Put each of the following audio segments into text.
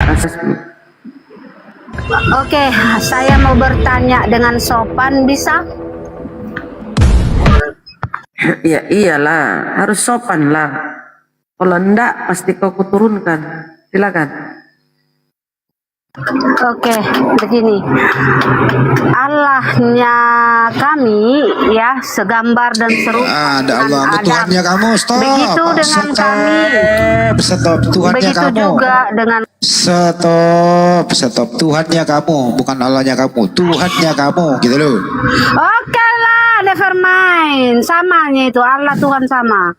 Rasmi. Oke, saya mau bertanya dengan sopan, bisa? Ya iyalah, harus sopan lah. Kalau enggak, pasti kau kuturunkan. Silakan. Oke, begini. Allahnya kami ya segambar dan serupa Ada dengan Allah, Adam. Tuhannya kamu. Stop. Begitu dengan kami. Stop. Tuhannya Begitu kamu. juga dengan Stop. Tuhannya kamu, bukan Allahnya kamu. Tuhannya kamu, gitu loh. Oke lah, never mind. Samanya itu Allah Tuhan sama.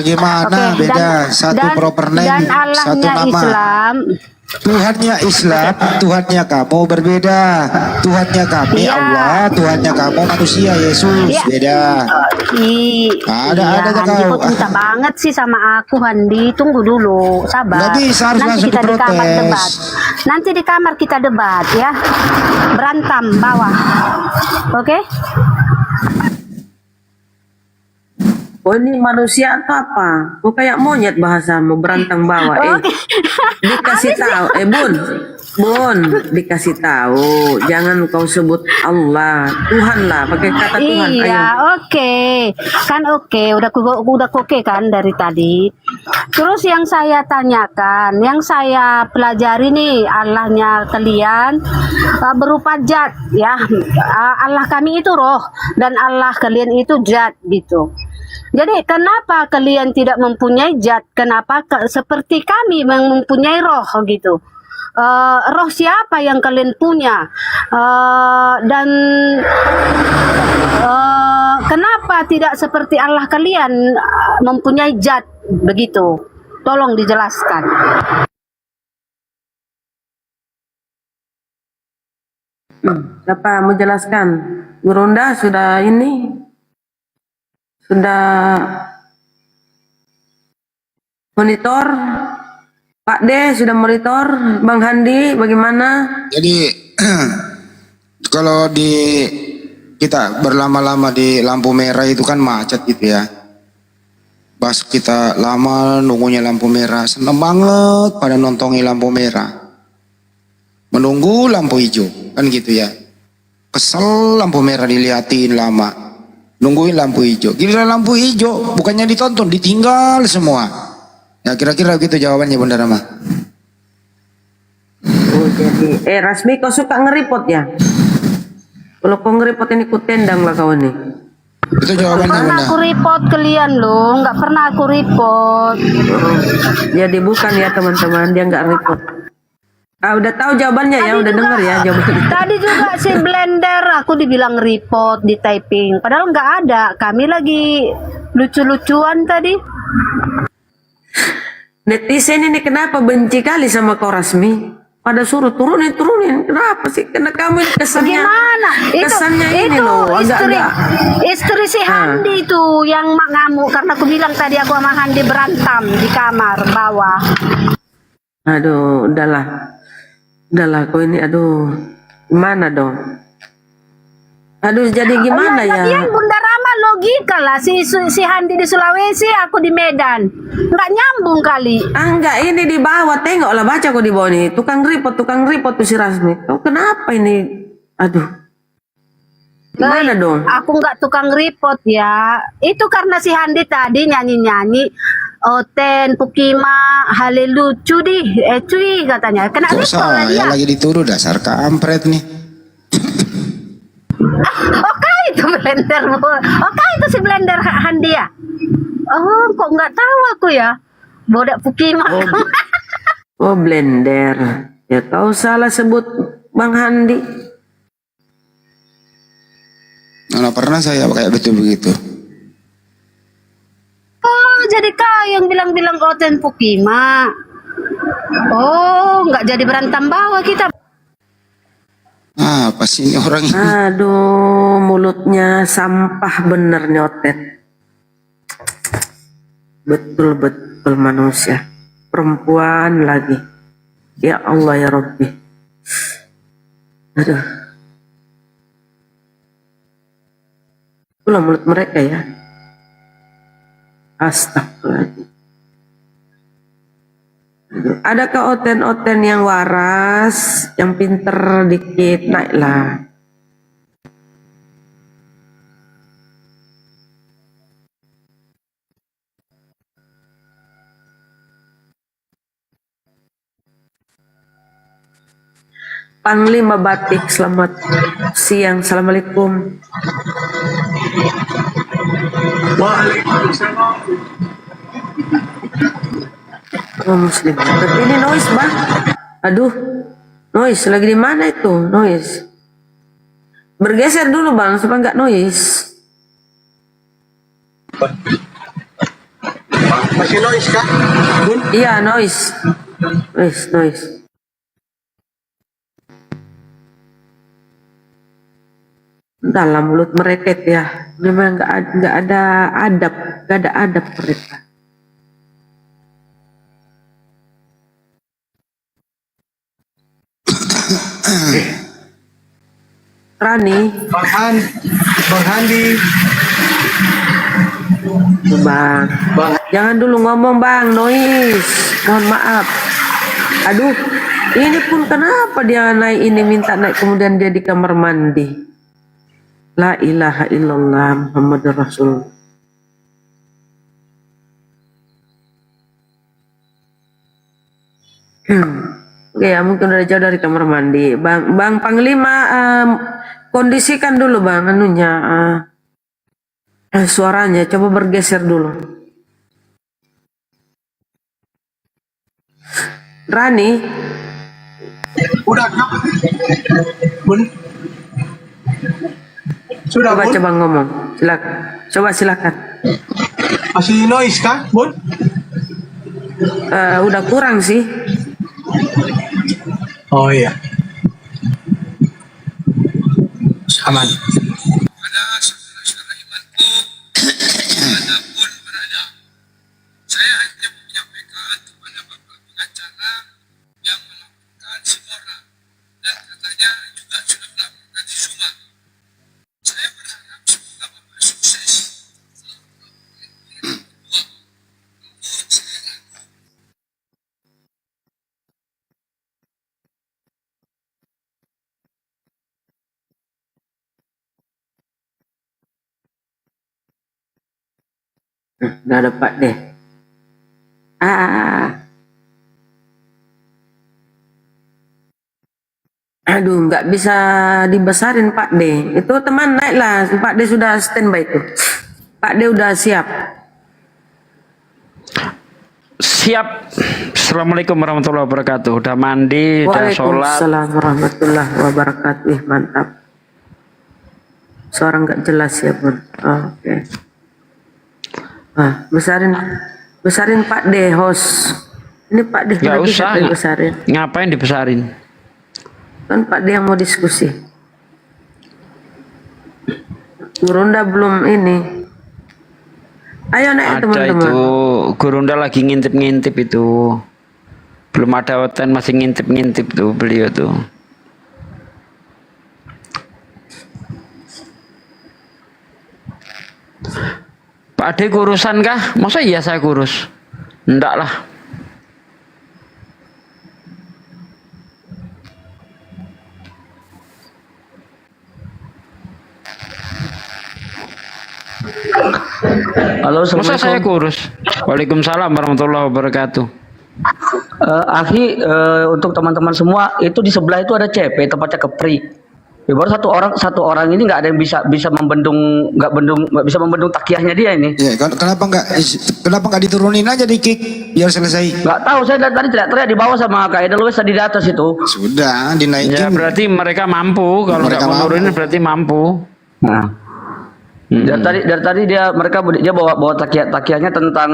Gimana Oke, beda? Satu proper name, dan satu Allahnya nama. Islam. Tuhannya Islam, Tuhannya kamu berbeda. Tuhannya kami Iya. Allah, Tuhannya kamu manusia Yesus, Iya. beda. Ada Handi kau. kok cinta banget sih sama aku, Handi. Tunggu dulu, sabar. Nggak bisa, harus Nanti langsung kita di kamar protes. debat. Nanti di kamar kita debat ya. Berantem bawah. Oke? Oh ini manusia atau apa? Kok kayak monyet bahasamu, berantang bawah. Dikasih tahu, Bun, dikasih tahu. Jangan kau sebut Allah, Tuhan lah, pakai kata Tuhan. Iya, Ayo. oke. Kan oke, udah oke kan dari tadi. Terus yang saya tanyakan, yang saya pelajari nih Allahnya kalian berupa zat ya. Allah kami itu roh dan Allah kalian itu zat gitu. Jadi kenapa kalian tidak mempunyai zat? Kenapa seperti kami mempunyai roh gitu? Roh siapa yang kalian punya? Dan kenapa tidak seperti Allah kalian mempunyai zat begitu? Tolong dijelaskan. Siapa mau jelaskan? Gurunda sudah monitor. Pak D sudah monitor. Bang Handi bagaimana? Jadi kalau kita berlama-lama di lampu merah itu kan macet gitu ya. Pas kita lama nunggunya lampu merah, seneng banget pada nontongi lampu merah. Menunggu lampu hijau, kan gitu ya. Kesel lampu merah diliatin lama. Nungguin lampu hijau. Gila lampu hijau, bukannya ditonton, ditinggal semua. Ya kira-kira gitu jawabannya Bunda Rama. Oh, jadi, Rasmi kau suka ngeripot ya? Kalau kau ngeripot ini ku tendang lah kau nih. Itu jawabannya Pernah Bunda. aku report kalian loh, nggak pernah aku report. Jadi bukan ya teman-teman, dia nggak repot. Udah tahu jawabannya ya, udah denger ya jawabannya. Tadi juga si Blender aku dibilang report di typing, padahal nggak ada. Kami lagi lucu-lucuan tadi. Netizen ini kenapa benci kali sama kau Rasmi? Pada suruh turunin. Kenapa sih? Karena kamu kesannya, Gimana? kesannya ini loh, agak-agak. Istri si Handi itu yang ngamuk karena aku bilang tadi aku sama Handi berantem di kamar bawah. Aduh, udahlah kau ini, aduh, gimana dong? Aduh, jadi gimana ya? Lagian Bunda Rama logika lah, si Handi di Sulawesi, aku di Medan, nggak nyambung kali. Enggak, ini di bawah, tengoklah, baca kok di bawah nih. Tukang repot tuh si Rasmi. Kau kenapa ini? Aduh. Gimana dong? Aku nggak tukang report ya. Itu karena si Handi tadi nyanyi-nyanyi. Oten, Pukima, hale lucu di, cuy katanya. Kena Kok report lah dia. saya lagi dituduh dasar kampret nih. Oke itu Blender, oke itu si Blender Handi ya. Oh kok nggak tahu aku ya. Bodak Pukima. Oh, Blender. Ya kau salah sebut Bang Handi. Mana pernah saya kayak betul begitu. Oh jadi kau yang bilang-bilang Oten Pukima. Oh nggak jadi berantem bawah kita. Apa sih ini orang ini? Aduh, mulutnya sampah bener nyotet. Betul-betul manusia. Perempuan lagi. Ya Allah ya Rabbi. Aduh. Itulah mulut mereka ya. Astagfirullahaladzim. Adakah oten-oten yang waras, yang pinter dikit, naiklah. Panglima Batik, selamat siang, assalamualaikum. Oh, Muslim. Tapi ini noise bang. Aduh, noise lagi di mana itu noise? Bergeser dulu bang supaya nggak noise. Masih noise kah? Bun? Iya noise, noise. Dalam mulut mereka ya, memang nggak ada adab mereka. Rani, Bang Handi. bang, jangan dulu ngomong bang, noise. Mohon maaf. Aduh, ini pun kenapa dia naik ini minta naik kemudian dia di kamar mandi. La ilaha illallah Muhammadur Rasul. Oke ya, mungkin udah jauh dari kamar mandi. Bang Panglima, kondisikan dulu bang anunya, suaranya. Coba bergeser dulu. Rani, Udah kah? Bun? Sudah Bun? coba ngomong. Silakan. Masih noise kah, Bun? Udah kurang sih. Oh iya. Aman. Nggak ada Pak deh. Aduh, nggak bisa dibesarin Pak D. Itu teman naiklah. Pak D sudah standby itu. Pak D udah siap. Siap. Assalamualaikum warahmatullahi wabarakatuh. Udah mandi, udah sholat. Waalaikumsalam warahmatullahi wabarakatuh. Ih, mantap. Suara nggak jelas ya Bun. Oke. Besarin Pak D host. Ini Pak D Nggak lagi usah. besarin. Ngapain dibesarin? Kan Pak D yang mau diskusi. Gurunda belum ini. Ayo naik Ada teman-teman. itu Gurunda lagi ngintip-ngintip itu. Belum ada oten, masih ngintip-ngintip tuh beliau tuh. Pak Ade kurusan kah? Masa iya saya kurus? Enggak lah. Halo, Masa saya assalamualaikum. kurus? Waalaikumsalam warahmatullahi wabarakatuh. Akhi, untuk teman-teman semua, itu di sebelah itu ada CP tempatnya Kepri. Ya, baru satu orang ini nggak ada yang bisa membendung, nggak bisa membendung takiahnya dia ini. Ya, kenapa nggak diturunin aja di kick biar selesai? Nggak tahu, saya tadi teriak di bawah sama Kak Edelweiss tadi di atas itu. Sudah dinaikin. Ya berarti mereka mampu. Kalau nggak Mereka mau nurunin mampu. berarti mampu. Nah, dari tadi dia bawa takiahnya tentang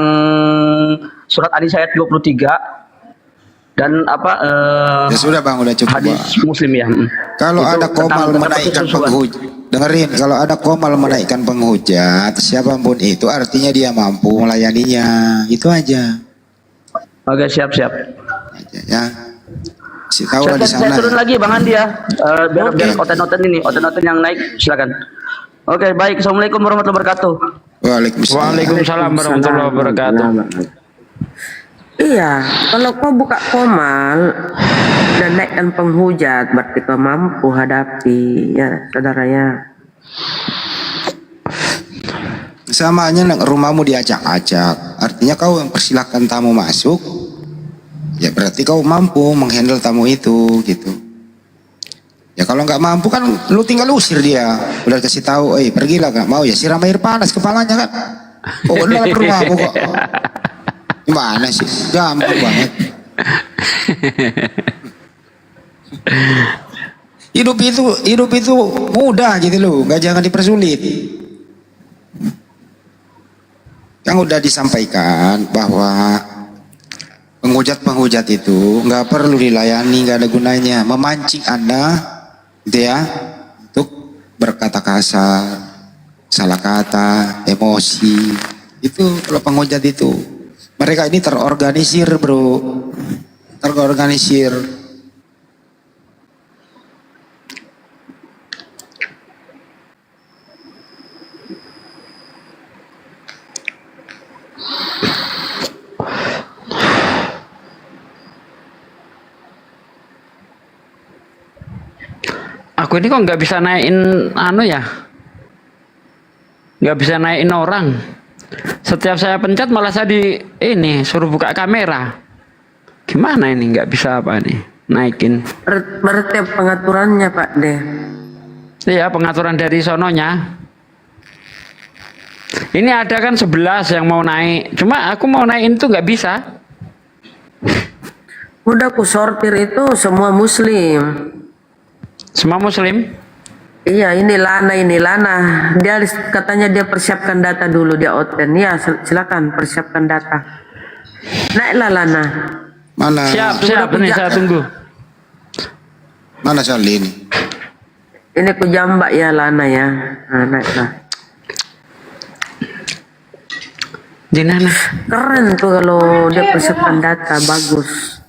surat An-Nisa ayat 23 dan Ya sudah bang, udah cukup. hadis Bang. Muslim ya. Kalau Itu ada komal tentang menaikkan kesusuan. penghujat, dengerin. Kalau ada komal menaikkan penghujat, siapapun itu artinya dia mampu melayaninya. Itu aja. Oke, siap. Ya. Si tahu lah di Saya sana. turun lagi Bang Andi ya. Biar oten-oten yang naik silakan. Oke, baik. Assalamualaikum warahmatullahi wabarakatuh. Waalaikumsalam. Waalaikumsalam warahmatullahi wabarakatuh. Iya, kalau kau buka komal dan naikkan penghujat, berarti kau mampu hadapi, ya saudara ya. Sama aja rumahmu diacak-acak. Artinya kau persilahkan tamu masuk. Ya berarti kau mampu menghandle tamu itu gitu. Ya kalau nggak mampu kan lu tinggal usir dia. Udah kasih tahu, pergilah, nggak mau ya siram air panas kepalanya kan. Oh udah ke rumahmu kok. Gimana sih? Gampang banget. Hidup itu mudah gitu loh, nggak jangan dipersulit. Yang udah disampaikan bahwa penghujat itu nggak perlu dilayani, nggak ada gunanya, memancing Anda, gitu ya, untuk berkata kasar, salah kata, emosi. Itu kalau penghujat itu. Mereka ini terorganisir bro, terorganisir. Aku ini kok nggak bisa naikin nggak bisa naikin orang. Setiap saya pencet malah saya suruh buka kamera. Gimana ini, nggak bisa apa nih naikin? Berarti pengaturannya Pak deh. Iya, pengaturan dari sononya. Ini ada kan 11 yang mau naik. Cuma aku mau naikin tuh nggak bisa. Udah aku sortir itu semua muslim. Semua muslim? Iya, ini Lana. Dia katanya dia persiapkan data dulu, dia oten. Ya, silakan persiapkan data. Naiklah Lana. Mana? Siap ini saya tunggu. Mana Charlie ini? Ini ku jambak ya Lana ya. Nah, naiklah. Jinana. Keren tuh kalau dia persiapkan data, bagus.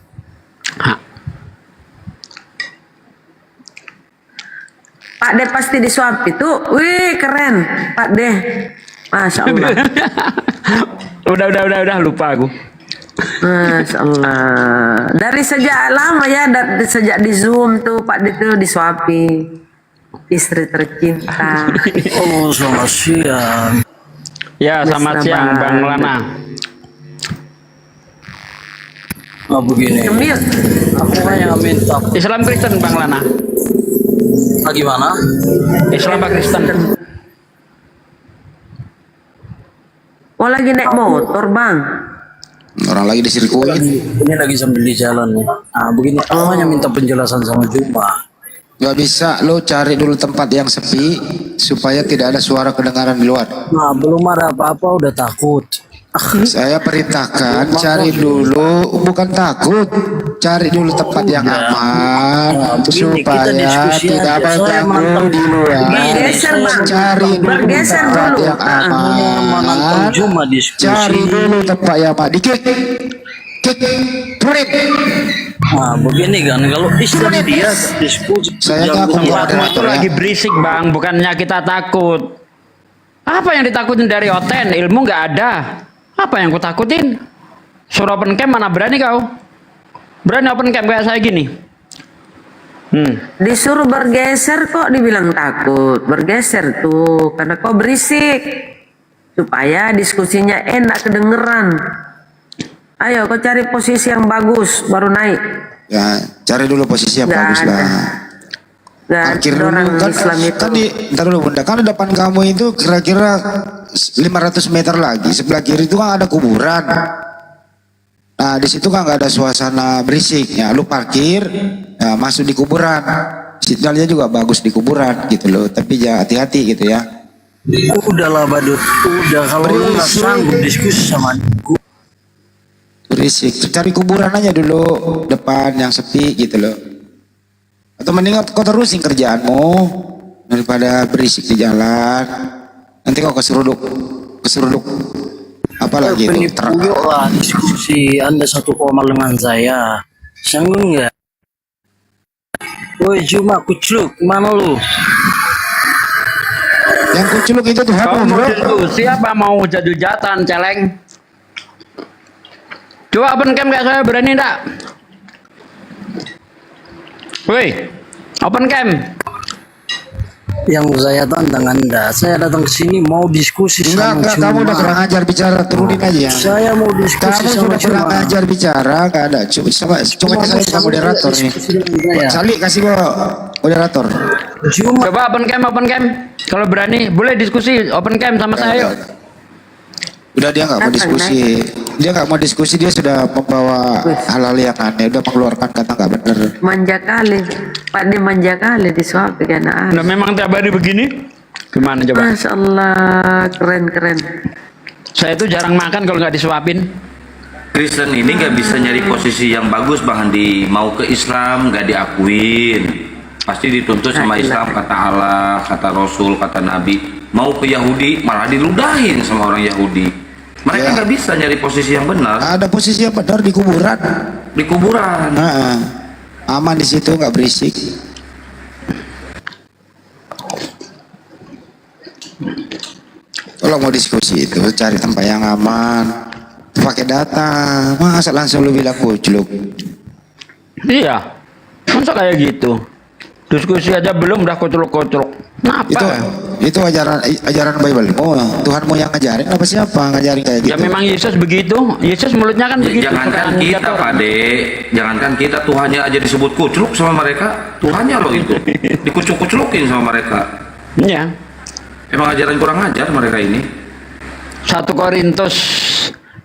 Pak De pasti disuap itu. Wih, keren. Pak De. Masya Allah. udah lupa aku. Masya Allah. Dari sejak lama ya, dari sejak di Zoom tuh Pak De tuh disuapi. Istri tercinta. Oh, selamat siang. Ya, selamat siang Bang Lana. Nah, begini. Cemil. Aku hanya minta Islam Kristen Bang Lana. gimana? Islam apa Kristen? Oh lagi naik motor Bang. Orang lagi di sirkuit. Ini lagi sambil di jalan nih. Nah, begini. Aku hanya minta penjelasan sama Juma. Gak bisa, lo cari dulu tempat yang sepi supaya tidak ada suara kedengaran di luar. Nah, belum ada apa-apa udah takut. Saya perintahkan cari dulu, bukan takut, cari dulu tempat yang aman begini, kita supaya diskusi tidak aja. Saya berganggu menantang di luar. Bergeser, Bang. Cari dulu Bergeser tempat dulu. yang Menantang aman. Juma diskusi. Cari dulu tempat yang aman. Dikit, turit. Nah, begini kan, kalau Islam dia diskusi. Saya jangan ngaku buat- Aku itu lagi berisik Bang, bukannya kita takut. Apa yang ditakutin dari Oten? Ilmu nggak ada. Apa yang ku takutin? Suruh open cam mana berani kau? Berani open cam kayak saya gini? Disuruh bergeser kok dibilang takut. Bergeser tuh karena kau berisik. Supaya diskusinya enak kedengeran. Ayo kau cari posisi yang bagus baru naik. Ya, cari dulu posisi yang Nggak bagus ada. lah. Nah, Parkir orang dulu kan, Islam itu. kan ntar dulu bunda, kan di depan kamu itu kira-kira 500 meter lagi sebelah kiri itu kan ada kuburan. Nah di situ kan nggak ada suasana berisik, ya lu parkir, ya, masuk di kuburan. Sinyalnya juga bagus di kuburan gitu loh, tapi jangan hati-hati gitu ya. Udahlah Badut, udah kalau lu nggak sanggup diskusi sama aku. Berisik, cari kuburan aja dulu depan yang sepi gitu loh. Atau mendingan kau terusin kerjaanmu daripada berisik di jalan. Nanti kau keseruduk apalagi itu Penipu lah diskusi Anda satu koma dengan saya. Sanggup nggak? Woi Juma kucluk, mana lu? yang kuculuk itu tuh Kau apa mau bro? diskusi apa mau jadu-jatan celeng? Coba open cam kayak saya, berani enggak? Woi, open cam. Yang saya tantang Anda, saya datang ke sini mau diskusi sama Enggak, kamu udah kurang ajar bicara, turunin aja. Saya mau diskusi Kamu sama sudah kurang Cuma. ajar bicara, enggak ada. Cuma saya bukan moderator nih. Sali kasih gua moderator. Cuma Coba open cam. Kalau berani, boleh diskusi open cam sama saya yuk. Udah dia nggak mau diskusi. Dia nggak mau diskusi, dia sudah membawa hal-hal yang aneh, udah mengeluarkan kata nggak benar. Manja kali. Pak ini manja kali disuapin anak. Nah memang tiap hari begini. Gimana coba? Masya Allah, keren. Saya itu jarang makan kalau nggak disuapin. Kristen ini nggak bisa nyari posisi yang bagus Bang Andi. Mau ke Islam nggak diakuin, pasti dituntut sama Islam, kata Allah, kata Rasul, kata Nabi. Mau ke Yahudi malah diludahin sama orang Yahudi. Mereka nggak bisa nyari posisi yang benar Ada posisi yang benar di kuburan. di kuburan. Aman di situ, nggak berisik. Kalau mau diskusi itu cari tempat yang aman, pakai data. Masa langsung lu bilang kucluk? Iya, masa kayak gitu. Diskusi aja belum udah kocok-kocok. Kenapa? Itu ajaran Bible. Oh, Tuhanmu yang ngajarin apa siapa ngajarin kayak gitu? Ya memang Yesus begitu. Yesus mulutnya kan begitu. Jangankan kita Pak De, jangankan kita, Tuhannya aja disebut kucluk sama mereka. Tuhannya loh itu dikucuk-kuclukin sama mereka. Iya. Emang ajaran kurang ajar mereka ini. 1 Korintus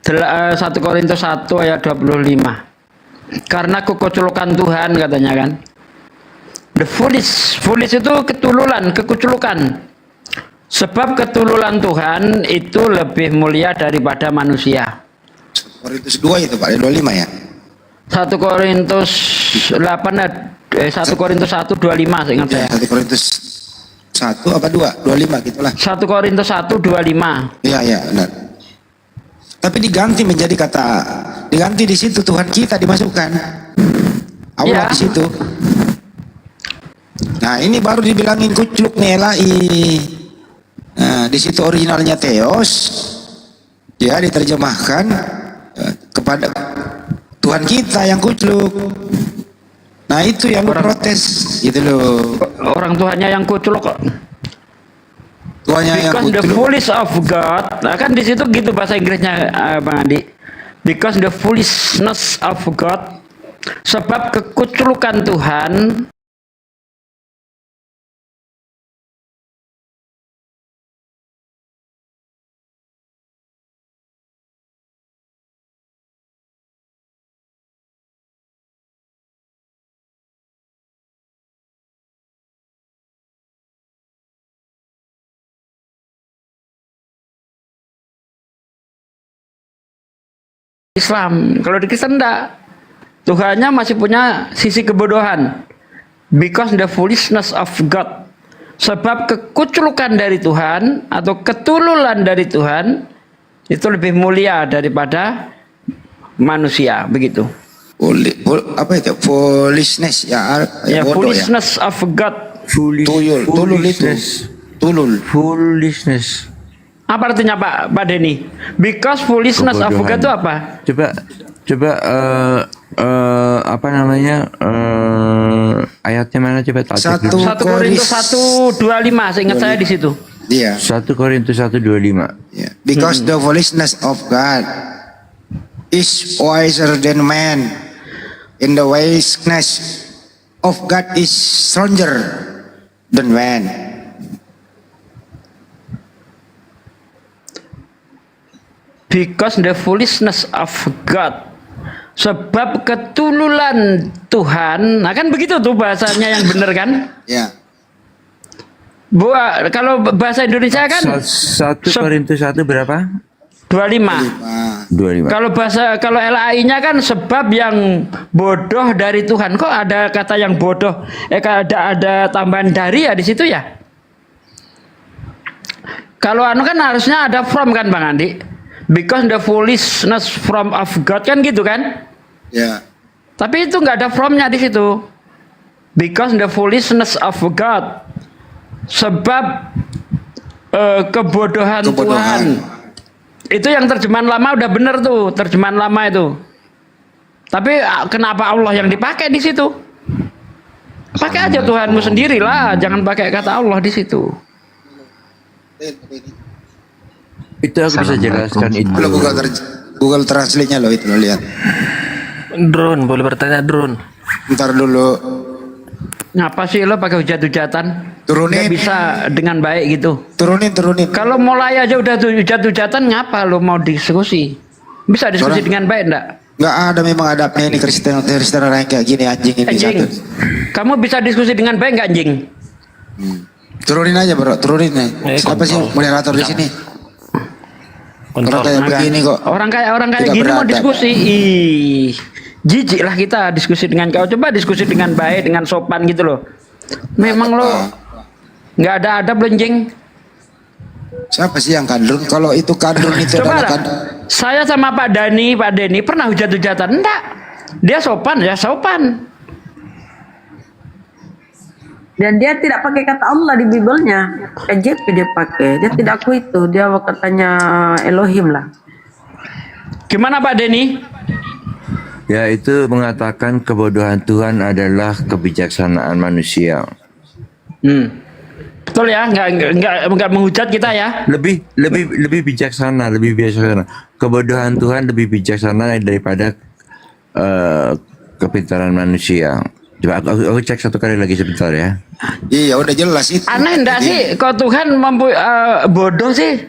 1 ayat 25. Karena kekuculukan Tuhan katanya kan. The foolish itu ketululan, kekuculukan. Sebab ketululan Tuhan itu lebih mulia daripada manusia. Korintus 2 itu Pak, 25 ya? 1 Korintus 1 Korintus 1:25 ingat saya. 1 Korintus 1 apa 2? 25 gitulah. 1 Korintus 1:25. Iya, benar. Tapi diganti menjadi diganti di situ Tuhan kita dimasukkan. Allah Ya. di situ. Nah, ini baru dibilangin kucluk nih LAI. Nah, di situ originalnya Theos. Ya, diterjemahkan kepada Tuhan kita yang kucluk. Nah, itu yang lu protes gitu loh. Orang tuanya yang kuculuk kok. Tuhannya yang Because the kucluk. foolish of God. Nah, kan di situ gitu bahasa Inggrisnya Bang Andi. Because the foolishness of God. Sebab kekuculukan Tuhan Islam. Kalau di Kristen enggak. Tuhannya masih punya sisi kebodohan. Because the foolishness of God. Sebab kekuculukan dari Tuhan atau ketululan dari Tuhan itu lebih mulia daripada manusia, begitu. Apa itu? Foolishness ya, Ya, bodoh ya. foolishness of God. Tulul itu. Tulul. Foolishness. Apa artinya Pak Denny? Because foolishness of God itu apa? Coba apa namanya ayatnya mana coba tadi 1 Korintus 1:25 seingat saya di situ. Iya. 1 Korintus 1:25. Yeah. Because the foolishness of God is wiser than man, in the wiseness of God is stronger than man. Because the foolishness of God. Sebab ketululan Tuhan. Nah kan begitu tuh bahasanya yang benar kan? Ya. Kalau bahasa Indonesia kan 1 Korintus 1 berapa? 25. 25. Kalau LAI-nya kan sebab yang bodoh dari Tuhan. Kok ada kata yang bodoh? Ada tambahan dari ya di situ ya? Kalau kan harusnya ada from kan Bang Andi? Because the foolishness from of God kan gitu kan? Ya. Tapi itu nggak ada from-nya di situ. Because the foolishness of God. Sebab kebodohan Tuhan. Itu yang terjemahan lama udah bener tuh, terjemahan lama itu. Tapi kenapa Allah yang dipakai di situ? Pakai aja Tuhanmu sendirilah, jangan pakai kata Allah di situ. Itu aku bisa jelaskan itu. Lo Google Translate-nya lo itu lo lihat. Drone, boleh bertanya drone. Ntar dulu Ngapa sih lo pakai hujat-hujatan? Turunin. Nggak bisa dengan baik gitu. turunin. Kalau mulai aja udah hujat-hujatan, ngapa lo mau diskusi? Bisa diskusi dengan baik enggak? Nggak ada memang adabnya ini Kristen orang yang kayak gini anjing ini Anjing, satu. kamu bisa diskusi dengan baik nggak anjing? Turunin aja bro, turunin ya. Siapa sih moderator di sini? Orang kayak begini kok. Orang kayak Tidak gini mau beradab. diskusi, ih, jijik lah kita diskusi dengan kau. Coba diskusi dengan baik, dengan sopan gitu loh. Memang lo nggak ada adab lo, anjing. Siapa sih yang kadrun? Kalau itu kadrun itu Coba adalah lah, saya sama Pak Denny pernah hujat-hujatan? Enggak, dia sopan ya sopan. Dan dia tidak pakai kata Allah di Biblenya. KJP dia pakai. Dia tidak aku itu. Dia katanya Elohim lah. Gimana Pak Denny? Ya, itu mengatakan kebodohan Tuhan adalah kebijaksanaan manusia. Betul ya, nggak menghujat kita ya. Lebih bijaksana, lebih bijaksana. Kebodohan Tuhan lebih bijaksana daripada kepintaran manusia. Coba aku cek satu kali lagi sebentar ya. Iya udah jelas itu. Aneh enggak sih kok Tuhan bodoh sih?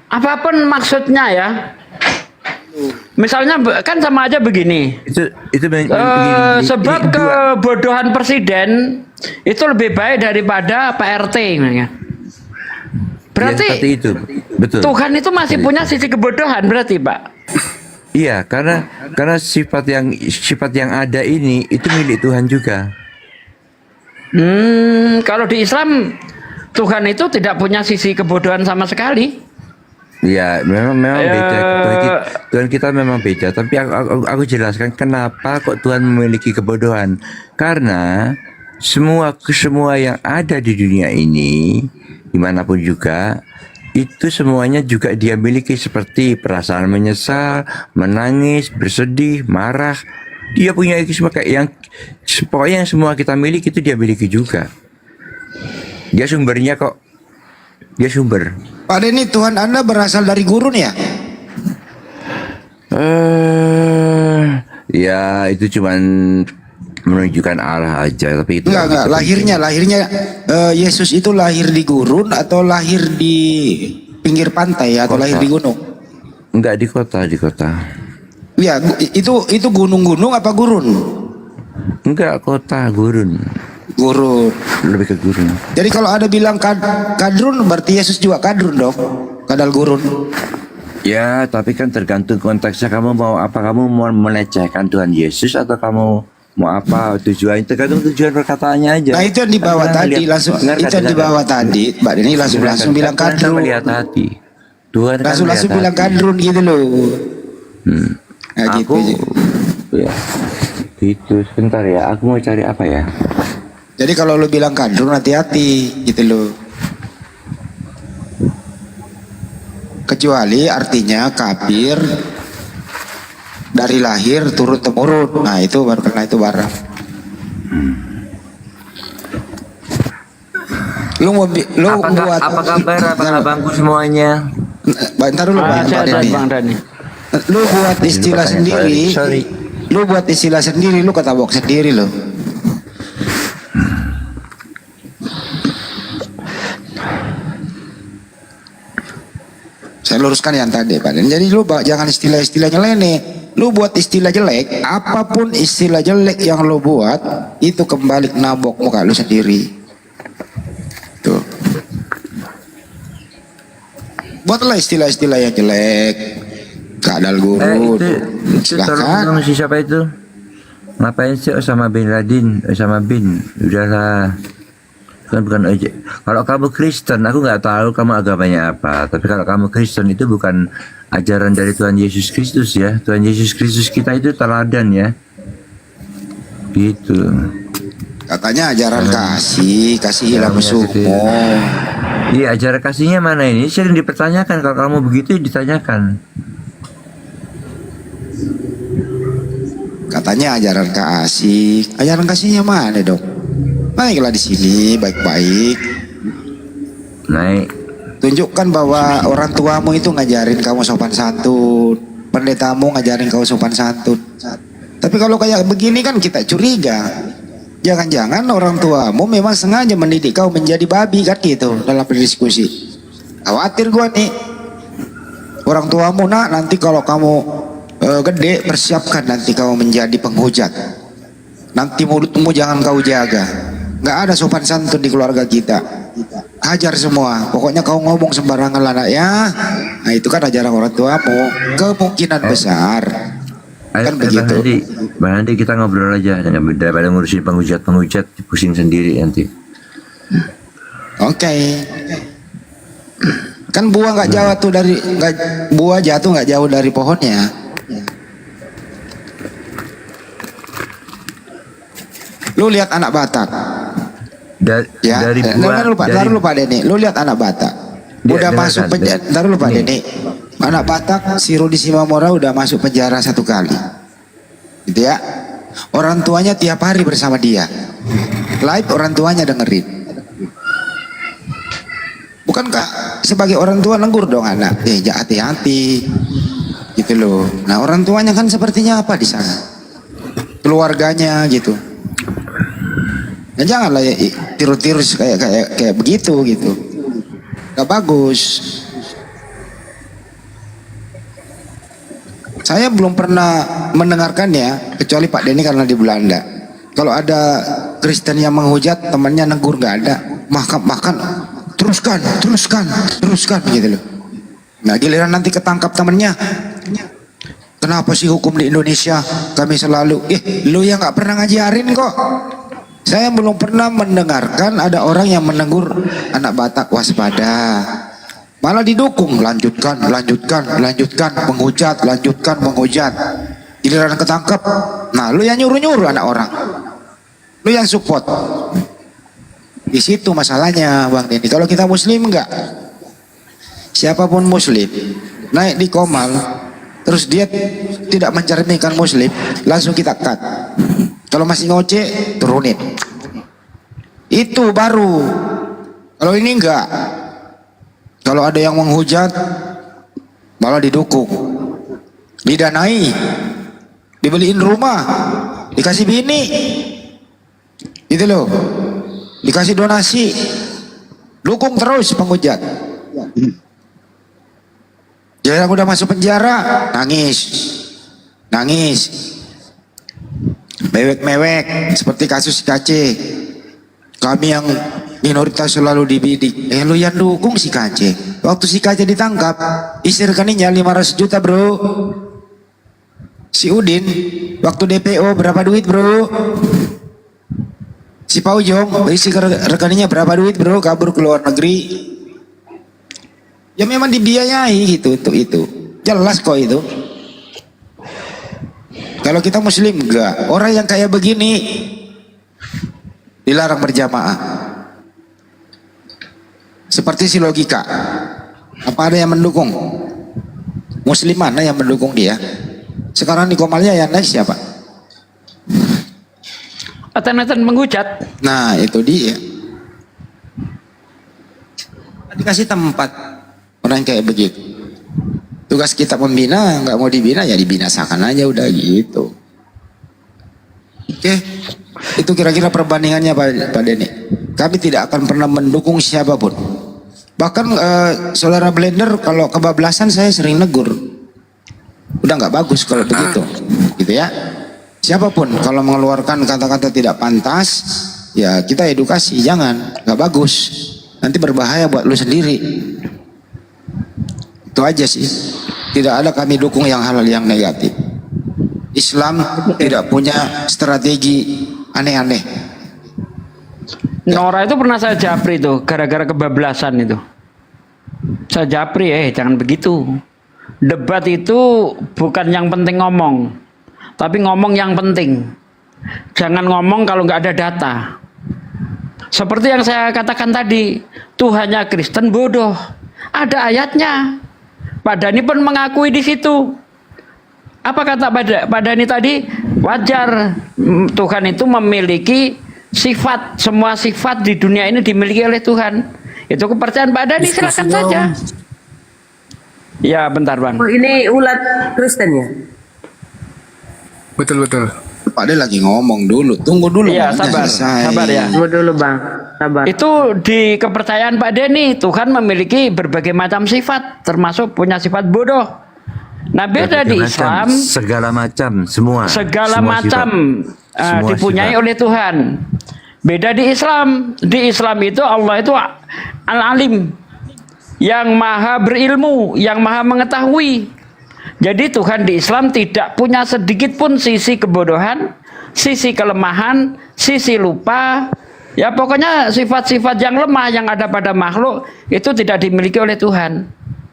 Apapun maksudnya ya. Misalnya kan sama aja begini. Itu Sebab kebodohan presiden itu lebih baik daripada Pak RT. Berarti seperti itu. Betul. Tuhan itu masih punya sisi kebodohan berarti, Pak. Iya, karena sifat yang ada ini itu milik Tuhan juga. Kalau di Islam Tuhan itu tidak punya sisi kebodohan sama sekali. Ya, memang beda. Tuhan kita memang beda. Tapi aku jelaskan kenapa kok Tuhan memiliki kebodohan. Karena semua yang ada di dunia ini, dimanapun juga, itu semuanya juga dia miliki, seperti perasaan menyesal, menangis, bersedih, marah. Dia punya itu semua, kayak yang pokoknya yang semua kita miliki itu dia miliki juga. Dia sumbernya kok. Dia sumber. Pak Denny, Tuhan Anda berasal dari gurun ya? Ya itu cuman menunjukkan arah aja, tapi itu Enggak. Lahirnya Yesus itu lahir di gurun atau lahir di pinggir pantai atau Kota. lahir di gunung? enggak di kota. Iya, itu gunung-gunung apa gurun? Enggak, kota, gurun. Gurun. Lebih ke gurun. Jadi kalau ada bilang kadrun berarti Yesus juga kadrun dong. Kadal gurun. Ya, tapi kan tergantung konteksnya, kamu mau apa, kamu mau melecehkan Tuhan Yesus atau kamu mau apa tujuan, tergantung tujuan perkataannya aja. Nah itu yang dibawa Kan tadi lihat- langsung dengar, itu yang dengar. dibawa tadi Mbak Denny langsung bilang Kan kadrun. melihat hati. Tuhan kan Langsung melihat bilang hati. kadrun gitu loh. Nah, gitu Aku aja. ya gitu, sebentar ya, aku mau cari apa ya. Jadi kalau lu bilang kadrun hati-hati gitu loh. Kecuali artinya kafir dari lahir turun temurun. Nah itu baru kena itu barang. Lu mau buat Apa kabar abang-abangku semuanya? Bentar dulu Bang Sehat, Denny. Bang Denny. Lu buat istilah Lupa tanya, sendiri. sorry. Lu buat istilah sendiri, lu ketabok sendiri lo. Saya luruskan yang tadi Pak Den. Jadi lu jangan istilah-istilahnya lene. Lu buat istilah jelek, apapun istilah jelek yang lu buat, itu kembali nabok muka lu sendiri. Tuh. Buatlah istilah-istilah yang jelek. Kadal guru. Itu tolong si siapa itu? Ngapain sih Osama bin Laden? Osama bin, udahlah. Kan bukan ojek. Kalau kamu Kristen, aku nggak tahu kamu agamanya apa. Tapi kalau kamu Kristen itu bukan ajaran dari Tuhan Yesus Kristus ya. Tuhan Yesus Kristus kita itu teladan ya. Gitu. Katanya ajaran kasih hilang Namanya sumo. Iya, ajaran kasihnya mana ini? Sering dipertanyakan. Kalau kamu begitu ditanyakan. Katanya ajaran kasih. Ajaran kasihnya mana dong? Naiklah di sini baik-baik. Naik. Tunjukkan bahwa orang tuamu itu ngajarin kamu sopan santun. Pendetamu ngajarin kamu sopan santun. Tapi kalau kayak begini kan kita curiga. Jangan-jangan orang tuamu memang sengaja mendidik kau menjadi babi kan gitu dalam berdiskusi. Khawatir gua nih. Orang tuamu nak nanti kalau kamu gede persiapkan nanti kau menjadi penghujat. Nanti mulutmu jangan kau jaga. Nggak ada sopan santun di keluarga kita. Hajar semua. Pokoknya kau ngomong sembarangan lah nak ya. Nah itu kan ajaran orang tuamu. Kemungkinan besar. Kan begitu. Bang Andi kita ngobrol aja daripada ngurusin penghujat pusing sendiri nanti. Oke. Kan buah nggak jauh tuh buah jatuh nggak jauh dari pohonnya. Lu lihat anak Batak. Dari buah. Ntar lu Pak Denny. Lu lihat anak Batak. Udah masuk penjara. Ntar lu Pak Denny. Anak Batak si Rudi Simamora udah masuk penjara 1 kali. Gitu ya. Orang tuanya tiap hari bersama dia. Live orang tuanya dengerin. Bukankah sebagai orang tua negur dong anak, hati-hati, gitu loh. Nah orang tuanya kan sepertinya apa di sana, keluarganya gitu. Nah janganlah ya, tiru-tiru kayak begitu gitu, gak bagus. Saya belum pernah mendengarkannya kecuali Pak Denny karena di Belanda. Kalau ada Kristen yang menghujat temannya negur gak ada, makan. Teruskan gitu loh. Nah giliran nanti ketangkap temennya, kenapa sih hukum di Indonesia kami selalu lu yang nggak pernah ngajarin kok. Saya belum pernah mendengarkan ada orang yang menegur anak Batak waspada, malah didukung lanjutkan menghujat. Giliran ketangkap, nah lu yang nyuruh anak orang, lu yang support. Di situ masalahnya Bang Denny. Kalau kita muslim enggak, siapapun muslim naik di Komal terus dia tidak mencerminkan muslim, langsung kita cut. Kalau masih ngoceh turunin. Itu baru. Kalau ini enggak. Kalau ada yang menghujat malah didukung, didanai, dibeliin rumah, dikasih bini, gitu loh. Dikasih donasi, dukung terus penghujat. Jadi yang udah masuk penjara nangis, mewek seperti kasus Kace. Kami yang minoritas selalu dibidik. Lu yang dukung si Kace. Waktu si Kace ditangkap, isi rekeningnya 500 juta bro. Si Udin waktu DPO berapa duit bro? Si Paujong isi rekeningnya berapa duit bro, kabur ke luar negeri. Ya memang dibiayai gitu itu. Jelas kok itu. Kalau kita muslim enggak. Orang yang kayak begini dilarang berjamaah. Seperti si logika. Apa ada yang mendukung? Muslim mana yang mendukung dia? Sekarang di Komalnya yang naik siapa? Eten-eten menghujat. Nah itu dia. Dikasih tempat orang kayak begitu. Tugas kita membina, nggak mau dibina ya dibinasakan aja udah gitu. Oke, itu kira-kira perbandingannya Pak Denny. Kami tidak akan pernah mendukung siapapun. Bahkan saudara Blender kalau kebablasan saya sering negur. Udah nggak bagus kalau begitu, gitu ya. Siapapun kalau mengeluarkan kata-kata tidak pantas, ya kita edukasi, jangan, nggak bagus, nanti berbahaya buat lu sendiri. Itu aja sih. Tidak ada kami dukung yang halal yang negatif. Islam tidak punya strategi aneh-aneh. Nora itu pernah saya japri tuh gara-gara kebablasan itu. Saya japri jangan begitu. Debat itu bukan yang penting ngomong, tapi ngomong yang penting. Jangan ngomong kalau nggak ada data. Seperti yang saya katakan tadi, Tuhannya Kristen bodoh. Ada ayatnya. Pak Dhani pun mengakui di situ. Apa kata Pak Dhani tadi? Wajar Tuhan itu memiliki sifat, semua sifat di dunia ini dimiliki oleh Tuhan. Itu kepercayaan Pak Dhani, silakan saja. Ya, bentar Bang. Oh, ini ulat Kristen ya? Betul. Pak De lagi ngomong dulu. Tunggu dulu. Iya, ngomongnya selesai. sabar ya. Tunggu dulu Bang, sabar. Itu di kepercayaan Pak Dhani, Tuhan memiliki berbagai macam sifat, termasuk punya sifat bodoh. Nah, beda di Islam, segala macam, semua segala semua macam sifat. Semua dipunyai sifat. oleh Tuhan. Beda di Islam. Di Islam itu Allah itu Al-Alim, yang maha berilmu, yang maha mengetahui. Jadi Tuhan di Islam tidak punya sedikit pun sisi kebodohan, sisi kelemahan, sisi lupa. Ya pokoknya sifat-sifat yang lemah yang ada pada makhluk itu tidak dimiliki oleh Tuhan.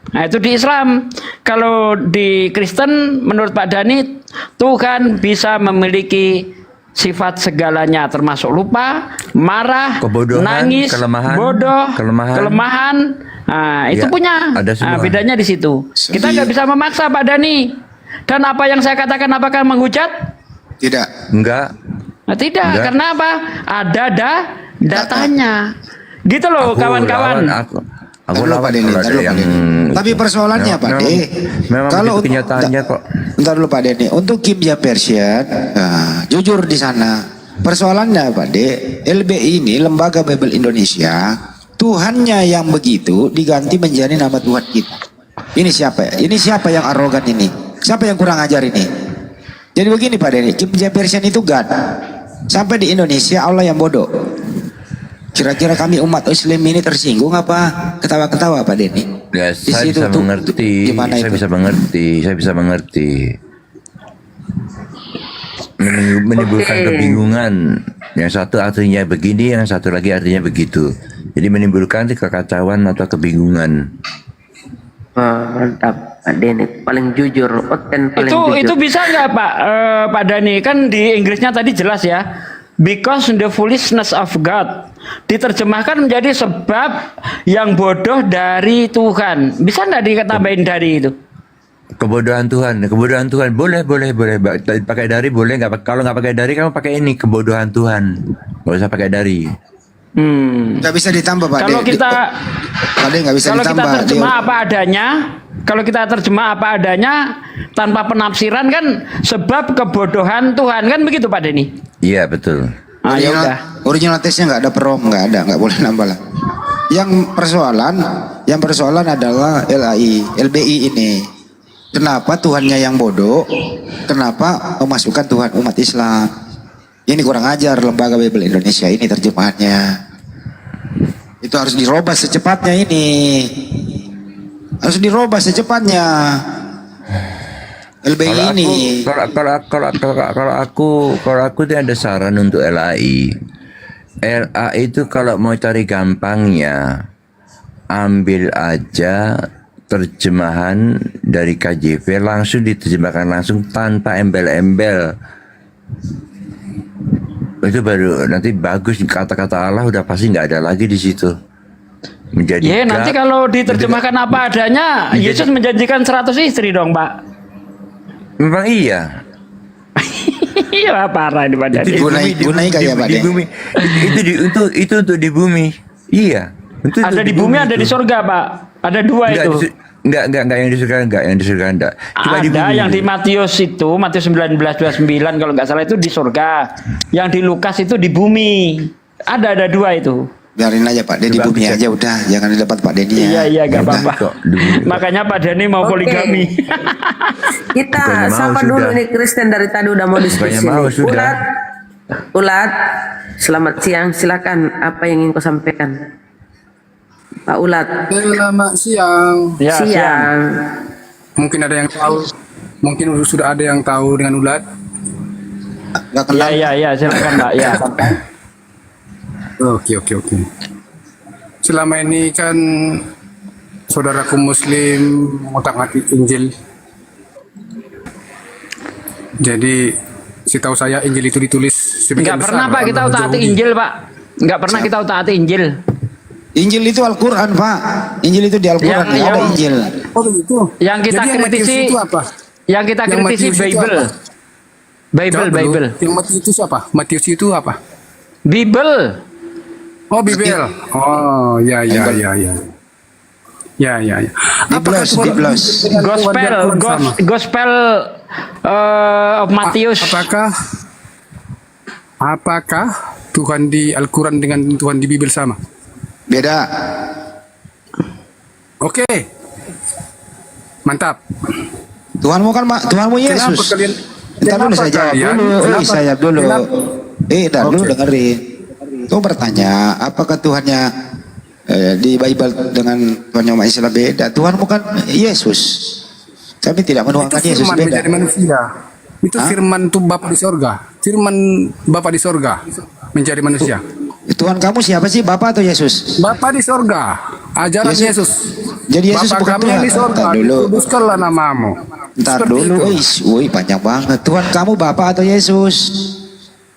Nah itu di Islam. Kalau di Kristen menurut Pak Dhani, Tuhan bisa memiliki sifat segalanya, termasuk lupa, marah, Kebodohan, nangis, kelemahan, bodoh, kelemahan. kelemahan. Nah, itu Ya, punya. ada semua. Nah, bedanya di situ. Kita nggak bisa memaksa Pak Dhani. Dan apa yang saya katakan apakah menghujat? Tidak. Enggak. Nah, tidak. Enggak. Karena apa? Ada datanya. Gitu loh, kawan-kawan. Aku Ntar dulu, Pak Denny, kalau ntar ada dulu, Pak Denny. Tapi persoalannya Pak De, memang kalau begitu kenyataannya kok. Ntar dulu Pak Denny, untuk Kim Persian, jujur di sana, persoalannya Pak De, LBI ini Lembaga Bible Indonesia, Tuhannya yang begitu diganti menjadi nama Tuhan kita. Ini siapa ya? Ini siapa yang arogan ini? Siapa yang kurang ajar ini? Jadi begini Pak Denny, Kim Persian itu God. Sampai di Indonesia Allah yang bodoh. Kira-kira kami umat Muslim ini tersinggung apa? Ketawa-ketawa Pak Denny? Ya, Di saya situ bisa tuh, mengerti. gimana Saya itu? bisa mengerti. Saya bisa mengerti. Menimbulkan Oke. kebingungan. Yang satu artinya begini, yang satu lagi artinya begitu. Jadi menimbulkan kekacauan atau kebingungan. Mantap Pak Dhani, paling jujur, Oten paling jujur. Itu bisa nggak Pak Dhani? Kan di Inggrisnya tadi jelas ya. Because the foolishness of God. Diterjemahkan menjadi sebab yang bodoh dari Tuhan. Bisa nggak ditambahin dari itu? Kebodohan Tuhan. Boleh. Pakai dari boleh nggak? Kalau nggak pakai dari, kamu pakai ini, kebodohan Tuhan. Nggak usah pakai dari. Nggak bisa ditambah Pak Kalau De. kita Pak De nggak bisa kalau kita ditambah. terjemah apa adanya, kalau kita terjemah apa adanya tanpa penafsiran kan sebab kebodohan Tuhan, kan begitu Pak Dhani? Iya betul. Ah, ya udah. Original tesnya nggak ada perom, nggak boleh nambah lah. Yang persoalan adalah LBI ini. Kenapa Tuhannya yang bodoh? Kenapa memasukkan Tuhan umat Islam? Ini kurang ajar Lembaga Bible Indonesia ini terjemahannya. Itu harus dirubah secepatnya ini. Harus dirubah secepatnya. LBI ini. Kalau aku tidak ada saran untuk LAI. LAI itu kalau mau cari gampangnya, ambil aja terjemahan dari KJV, langsung diterjemahkan langsung tanpa embel-embel. Itu baru nanti bagus, kata-kata Allah udah pasti nggak ada lagi di situ. Menjadi Ya nanti kalau diterjemahkan apa adanya, Yesus menjanjikan 100 istri dong Pak. Memang iya. Iya parah ini Pak Dhani. Gunai kayak Pak di De. bumi. Itu untuk di bumi. Iya. Itu Ada untuk di bumi, ada itu. di surga Pak. Ada dua itu. Enggak yang di surga enggak. Cuma di Ada bumi. yang di Matius itu, Matius 19:29 kalau nggak salah itu di surga. Yang di Lukas itu di bumi. Ada dua itu. Biarin aja Pak De di Coba bumi cek. aja udah, jangan di depan Pak Denny ya. Iya nggak Udah. apa-apa. Kok di bumi. Makanya Pak Dhani mau Oke. poligami. Kita Bukannya mau, sapa sudah. dulu nih Kristen dari tadi udah mau diskusi. Bukannya mau, nih. sudah. Ulat, selamat siang. Silakan apa yang ingin kau sampaikan, Pak Ulat? Selamat siang. Ya, siang. Mungkin ada yang tahu. Mungkin sudah ada yang tahu dengan ulat. Nggak kenal. Ya, silakan Pak. Ya. Oke. Selama ini kan saudaraku Muslim mengotak-atik Injil. Jadi setahu saya Injil itu ditulis Nggak sebagian pernah besar Pak kita oleh utaati Yahudi. Injil Pak. Nggak pernah kita utaati Injil. Injil itu Al-Quran Pak. Injil itu di Al-Quran, Yang- ada Injil. Oh begitu. Yang kita Jadi yang Matius kritisi itu apa? Yang kita Yang kritisi Matius itu Bible. apa? Bible, Jawab dulu. Bible. Yang Matius itu siapa? Matius itu apa? Bible. Oh, Bibel. Oh, ya. Ya. Apakah Biblos, Tuhan Biblos. dengan Tuhan Gospel, di Al-Quran sama? Gospel of Matius. Apakah Tuhan di Al-Quran dengan Tuhan di Bibel sama? Beda. Oke. Mantap. Tuhanmu kan Tuhanmu Kenapa Yesus. kalian Ntar dulu saya jawab kalian- dulu. kenapa- Saya jawab dulu. kenapa- Ntar dulu Oke. dengerin. Kau bertanya, apakah Tuhannya di Bible dengan Tuhannya umat Islam beda? Tuhanmu kan Yesus. Kami tidak Itu menuangkan Yesus firman beda. menjadi manusia. Itu firman tuh Bapa di sorga. Firman Bapa di sorga menjadi manusia. Tuhan kamu siapa sih? Bapak atau Yesus? Bapa di sorga. Ajaran Yesus. Jadi Yesus Bapa bukan kami Tuhan. yang di sorga. Ntar dulu. Kuduskanlah namamu. Ntar Seperti dulu. itu. Woi, panjang banget. Tuhan kamu Bapak atau Yesus?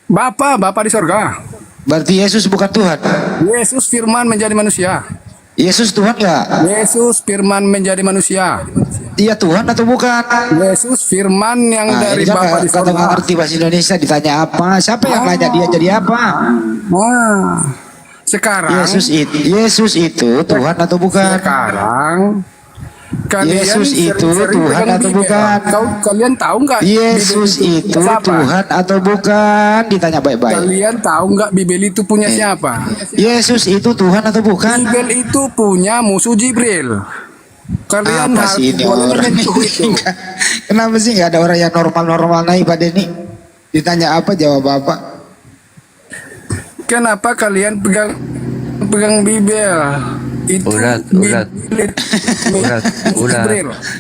Bapa di sorga. Berarti Yesus bukan Tuhan. Yesus firman menjadi manusia. Yesus Tuhan nggak? Yesus firman menjadi manusia. Iya Tuhan atau bukan? Yesus firman yang dari Ini kan Bapa di kata nggak sorga. ngerti bahasa Indonesia, ditanya apa? Siapa yang nanya dia jadi apa? Wah. Sekarang Yesus itu Tuhan atau bukan? Sekarang kalian Yesus itu sering-sering Tuhan pegang atau Bibel. bukan? Kalian tahu nggak? Yesus Bibel itu siapa? Tuhan atau bukan? Ditanya baik-baik. Kalian tahu nggak Bibel itu punya siapa? Yesus itu Tuhan atau bukan? Bibel itu punya musuh Jibril. Kalian Apa sih ini boleh orang menyentuh itu. Kenapa sih nggak ada orang yang normal-normal naik pada ini? Ditanya apa jawab apa? Kenapa kalian pegang Bibel? Itu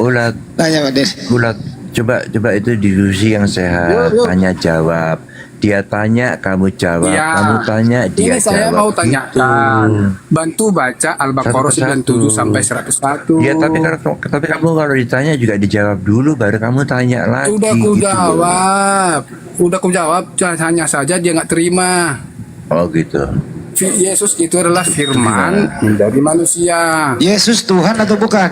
Ulat. Tanya Pak Des. Coba itu diskusi yang sehat. Tanya jawab. Dia tanya, kamu jawab. Ya. Kamu tanya, dia Ini saya jawab. mau tanyakan. Bantu baca Al-Baqarah Satu 97 persatu. sampai 101. Ya tapi kamu kalau ditanya juga dijawab dulu, baru kamu tanya lagi. Udah ku gitu loh. jawab. Udah ku jawab, hanya saja dia nggak terima. Oh gitu. Yesus itu adalah firman menjadi manusia. Yesus Tuhan atau bukan?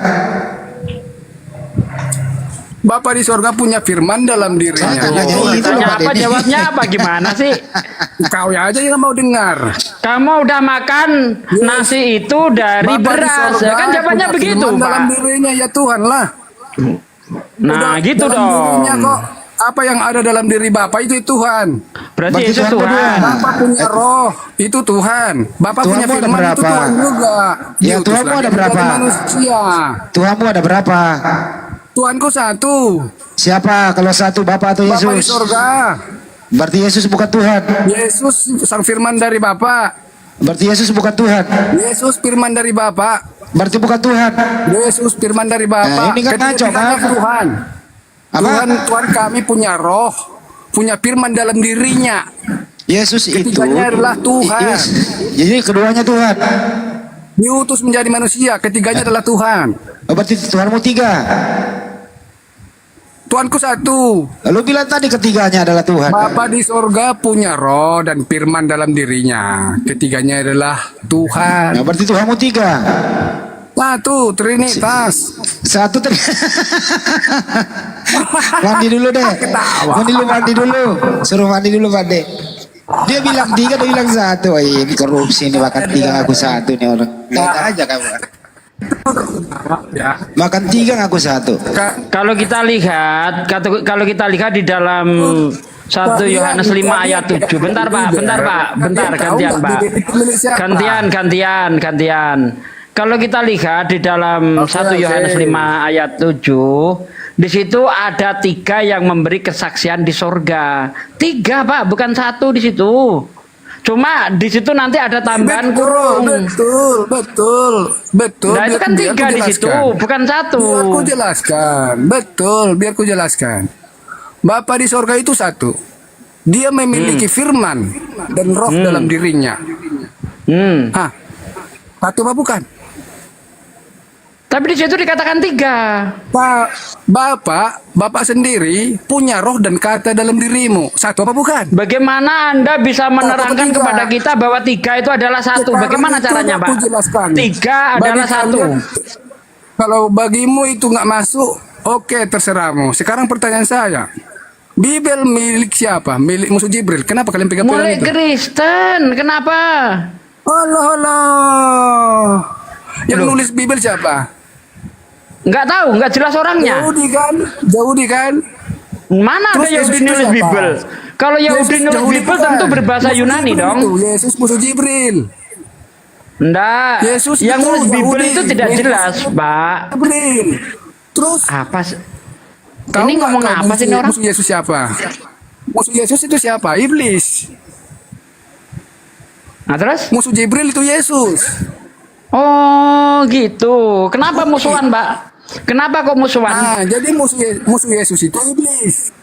Bapa di sorga punya firman dalam dirinya. Tanya itu Tanya Pak apa Denny. jawabnya apa gimana sih? Kau ya aja yang mau dengar. Kamu udah makan nasi itu dari Bapa di beras. sorga Ya kan jawabannya punya begitu, firman dalam Pak. dirinya ya Tuhan lah. Nah, gitu dalam dong. dirinya kok. Apa yang ada dalam diri Bapa itu Tuhan. Berarti Yesus Tuhan berdua. Tuhan. Bapa punya roh, itu Tuhan. Bapa Tuhanmu punya ada firman itu berapa? Tuhan juga. Ya, Diutus Tuhanmu lagi ada berapa? menjadi manusia. Tuhanmu ada berapa? Tuhanku satu. Siapa? Kalau satu Bapak atau Bapa di Yesus? sorga. Berarti Yesus bukan Tuhan. Yesus sang firman dari Bapa. Berarti Yesus bukan Tuhan. Yesus firman dari Bapa. Berarti bukan Tuhan. Yesus firman dari Bapa. Nah, ini kan ngaco, Ketiga-tiganya Pak. Tuhan. Apa? Tuhan kami punya roh, punya firman dalam dirinya. Yesus itu. Ketiganya adalah Tuhan. Yes. Jadi keduanya Tuhan. Diutus menjadi manusia, ketiganya adalah Tuhan. Oh, berarti Tuhanmu tiga. Tuhanku satu. Lalu bilang tadi ketiganya adalah Tuhan. Bapa di sorga punya roh dan firman dalam dirinya. Ketiganya adalah Tuhan. Nah, berarti Tuhanmu tiga. Satu, Trinitas. Satu mandi dulu deh. Mandi dulu. Suruh mandi dulu Pak De. Dia bilang tiga, dia bilang satu. Oh, ini korupsi nih, makan tiga ngaku satu nih orang. Lihat aja kamu. Ya. Makan tiga ngaku satu. Kalau kita lihat di dalam 1 Yohanes 5 ayat 7. Bentar Pak, gantian. Kalau kita lihat di dalam 1 Yohanes 5 ayat 7, di situ ada 3 yang memberi kesaksian di sorga. 3 Pak, bukan 1 di situ. Cuma di situ nanti ada tambahan kurung. Betul. Nah itu kan 3 di situ, bukan 1. Biar ku jelaskan. Betul, biar ku jelaskan. Bapa di sorga itu satu. Dia memiliki firman dan roh dalam dirinya. Hah, satu apa bukan? Tapi di situ dikatakan 3. Bapak sendiri punya roh dan kata dalam dirimu. Satu apa bukan? Bagaimana Anda bisa menerangkan tiga? kepada kita bahwa 3 itu adalah 1? Sekarang Bagaimana itu caranya, aku Pak? jelaskan. 3 adalah Bagi 1. kalian, kalau bagimu itu nggak masuk, oke terserahmu. Sekarang pertanyaan saya, Bibel milik siapa? Milik musuh Jibril. Kenapa kalian pegang-pegang Mulai itu? Kristen, kenapa? Allah Allah. Yang Loh. nulis Bibel siapa? Nggak tahu, nggak jelas orangnya. Yahudi kan? Yahudi kan? Mana ada Terus Yesus Yahudi itu nulis siapa? Bible? Kalau Yahudi Yesus nulis Yahudi Bible bukan. tentu berbahasa Musuh Yunani Jibril dong. itu. Yesus musuh Jibril. Nggak. Yesus Yang itu nulis Bible Yahudi. itu tidak Yesus jelas, Pak. Jibril. Terus Apa sih? tahu Ini nggak ngomong kau apa sih ini orang? musuh Yesus siapa? Musuh Yesus itu siapa? Iblis. Nah terus? Musuh Jibril itu Yesus. Oh gitu. Kenapa musuhan, Mbak? Kenapa kok musuhan? Nah, jadi musuh Yesus itu iblis.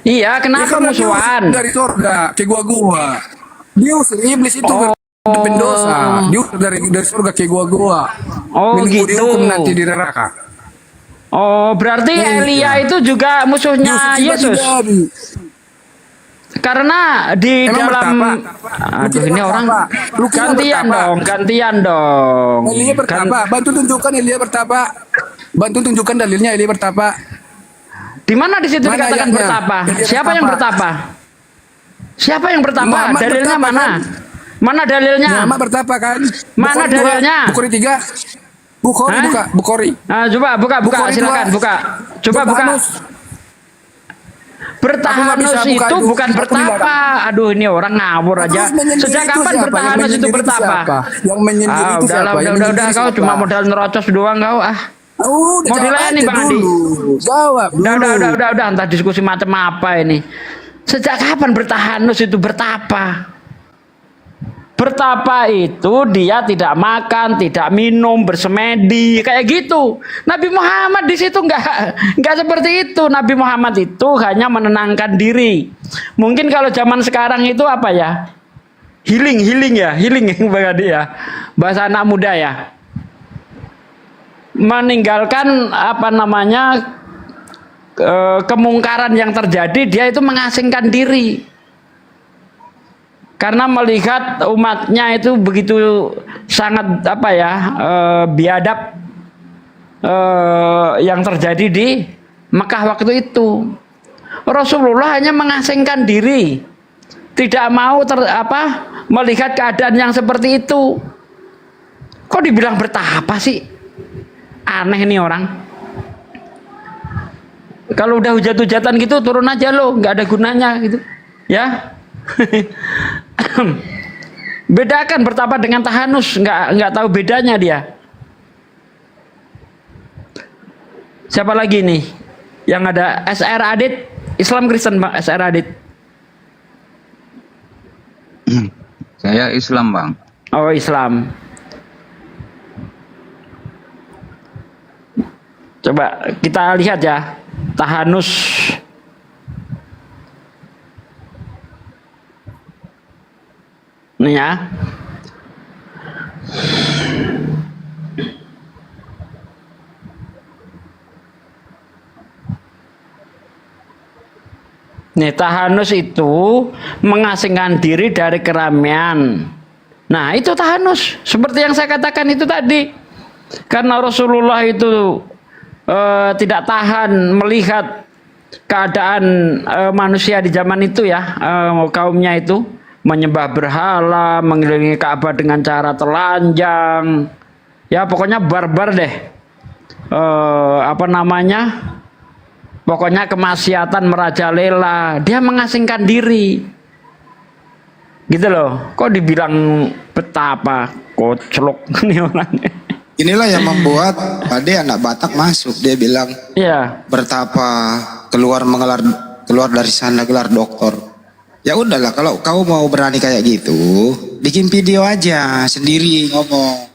Iya, Ya, kenapa karena dia musuhan? usir dari surga ke gua-gua. Dia usir iblis itu pendosa. Dia usir dari surga ke gua-gua. Oh, Menunggu gitu. dihukum nanti di neraka. Oh, berarti Iya. Elia itu juga musuhnya Dia usir Yesus. pribadi. Karena di Emang dalam bertapa? aduh ini orang Lu kira gantian bertapa? dong, gantian dong. Elia bertapa. Bantu tunjukkan Elia bertapa. Bantu tunjukkan dalilnya Elia bertapa. Di mana di situ Mana dikatakan ayatnya? bertapa? Elia Siapa yang bertapa. bertapa? Siapa yang bertapa? Muhammad Dalilnya bertapa, mana? kan? Mana dalilnya? Muhammad bertapa kan? Mana Bukhari dua, dalilnya? Bukhari 3. Bukhari Hah? buka. Bukhari. Ah, coba buka Bukhari silakan dua. buka. Coba buka. Bertahanus. Bertahanus Aku nggak bisa buka itu itu. bukan Aku bertapa. Aduh ini orang ngawur aja. Terus menyendiri Sejak itu kapan siapa? bertahanus Yang itu menyendiri bertapa? siapa? Yang menyendiri Ah, itu udahlah, siapa? Yang udah menyendiri kau siapa? cuma modal nerocos doang kau ah. Udah Mau jawab dilayani, aja Bang Andi? dulu. Jawab dulu. Udah, entah diskusi macam apa ini. Sejak kapan bertahanus itu bertapa? Bertapa itu dia tidak makan, tidak minum, bersemedi, kayak gitu. Nabi Muhammad di situ nggak seperti itu. Nabi Muhammad itu hanya menenangkan diri. Mungkin kalau zaman sekarang itu apa ya? Healing ya bahasa anak muda ya. Meninggalkan apa namanya kemungkaran yang terjadi, dia itu mengasingkan diri karena melihat umatnya itu begitu sangat apa ya biadab yang terjadi di Mekah waktu itu. Rasulullah hanya mengasingkan diri, tidak mau melihat keadaan yang seperti itu. Kok dibilang bertapa sih? Aneh nih orang. Kalau udah hujat-hujatan gitu turun aja lo, nggak ada gunanya gitu, ya. Bedakan bertapa dengan tahanus, nggak tahu bedanya dia. Siapa lagi nih? Yang ada SR Adit, Islam Kristen Bang, SR Adit. Saya Islam, Bang. Oh, Islam. Coba kita lihat ya, tahanus. Nih ya. Nih, tahanus itu mengasingkan diri dari keramaian. Nah, itu tahanus. Seperti yang saya katakan itu tadi. Karena Rasulullah itu tidak tahan melihat keadaan manusia di zaman itu ya, kaumnya itu menyembah berhala, mengelilingi Ka'bah dengan cara telanjang, ya pokoknya barbar deh, pokoknya kemaksiatan merajalela. Dia mengasingkan diri, gitu loh. Kok dibilang betapa koclok nih orangnya. Inilah yang membuat Pade anak Batak masuk. Dia bilang, Iya. bertapa, keluar dari sana gelar doktor. Ya udahlah, kalau kau mau berani kayak gitu, bikin video aja sendiri ngomong.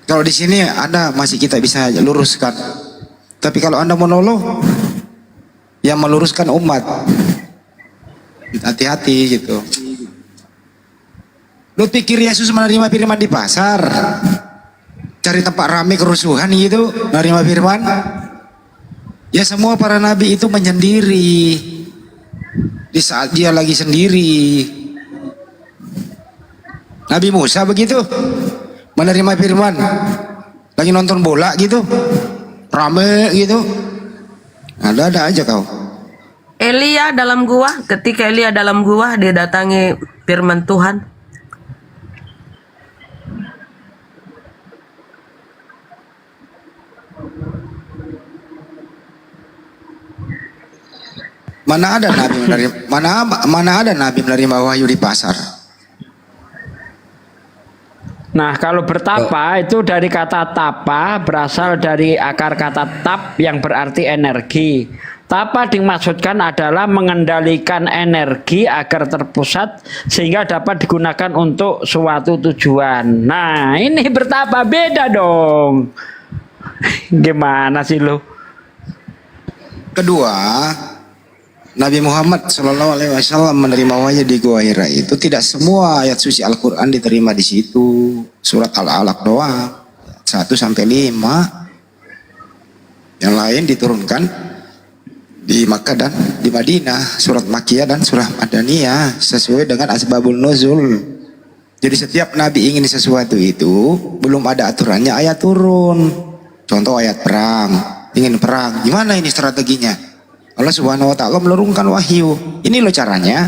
Kalau di sini ada masih kita bisa luruskan. Tapi kalau Anda monolog, yang meluruskan umat. Hati-hati gitu. Lu pikir Yesus menerima firman di pasar? Cari tempat rame kerusuhan gitu, menerima firman? Ya semua para nabi itu menyendiri. Di saat dia lagi sendiri. Nabi Musa begitu, menerima firman, lagi nonton bola gitu, rame gitu. Ada aja kau. Elia dalam gua, ketika Elia dalam gua dia datangi firman Tuhan. Mana ada nabi menerima mana ada nabi menerima wahyu di pasar? Nah, kalau bertapa itu dari kata tapa berasal dari akar kata tap yang berarti energi. Tapa dimaksudkan adalah mengendalikan energi agar terpusat sehingga dapat digunakan untuk suatu tujuan. Nah, ini bertapa beda dong. Gimana sih lo? Kedua, Nabi Muhammad SAW menerima wahyu di Gua Hira itu tidak semua ayat suci Al-Quran diterima di situ. Surat Al-Alaq doang, 1 sampai 5. Yang lain diturunkan di Makkah dan di Madinah, surat Makkiyah dan surah Madaniyah sesuai dengan asbabun nuzul. Jadi setiap Nabi ingin sesuatu itu belum ada aturannya ayat turun. Contoh ayat perang, ingin perang, gimana ini strateginya? Allah Subhanahu wa taala menurunkan wahyu. Ini loh caranya.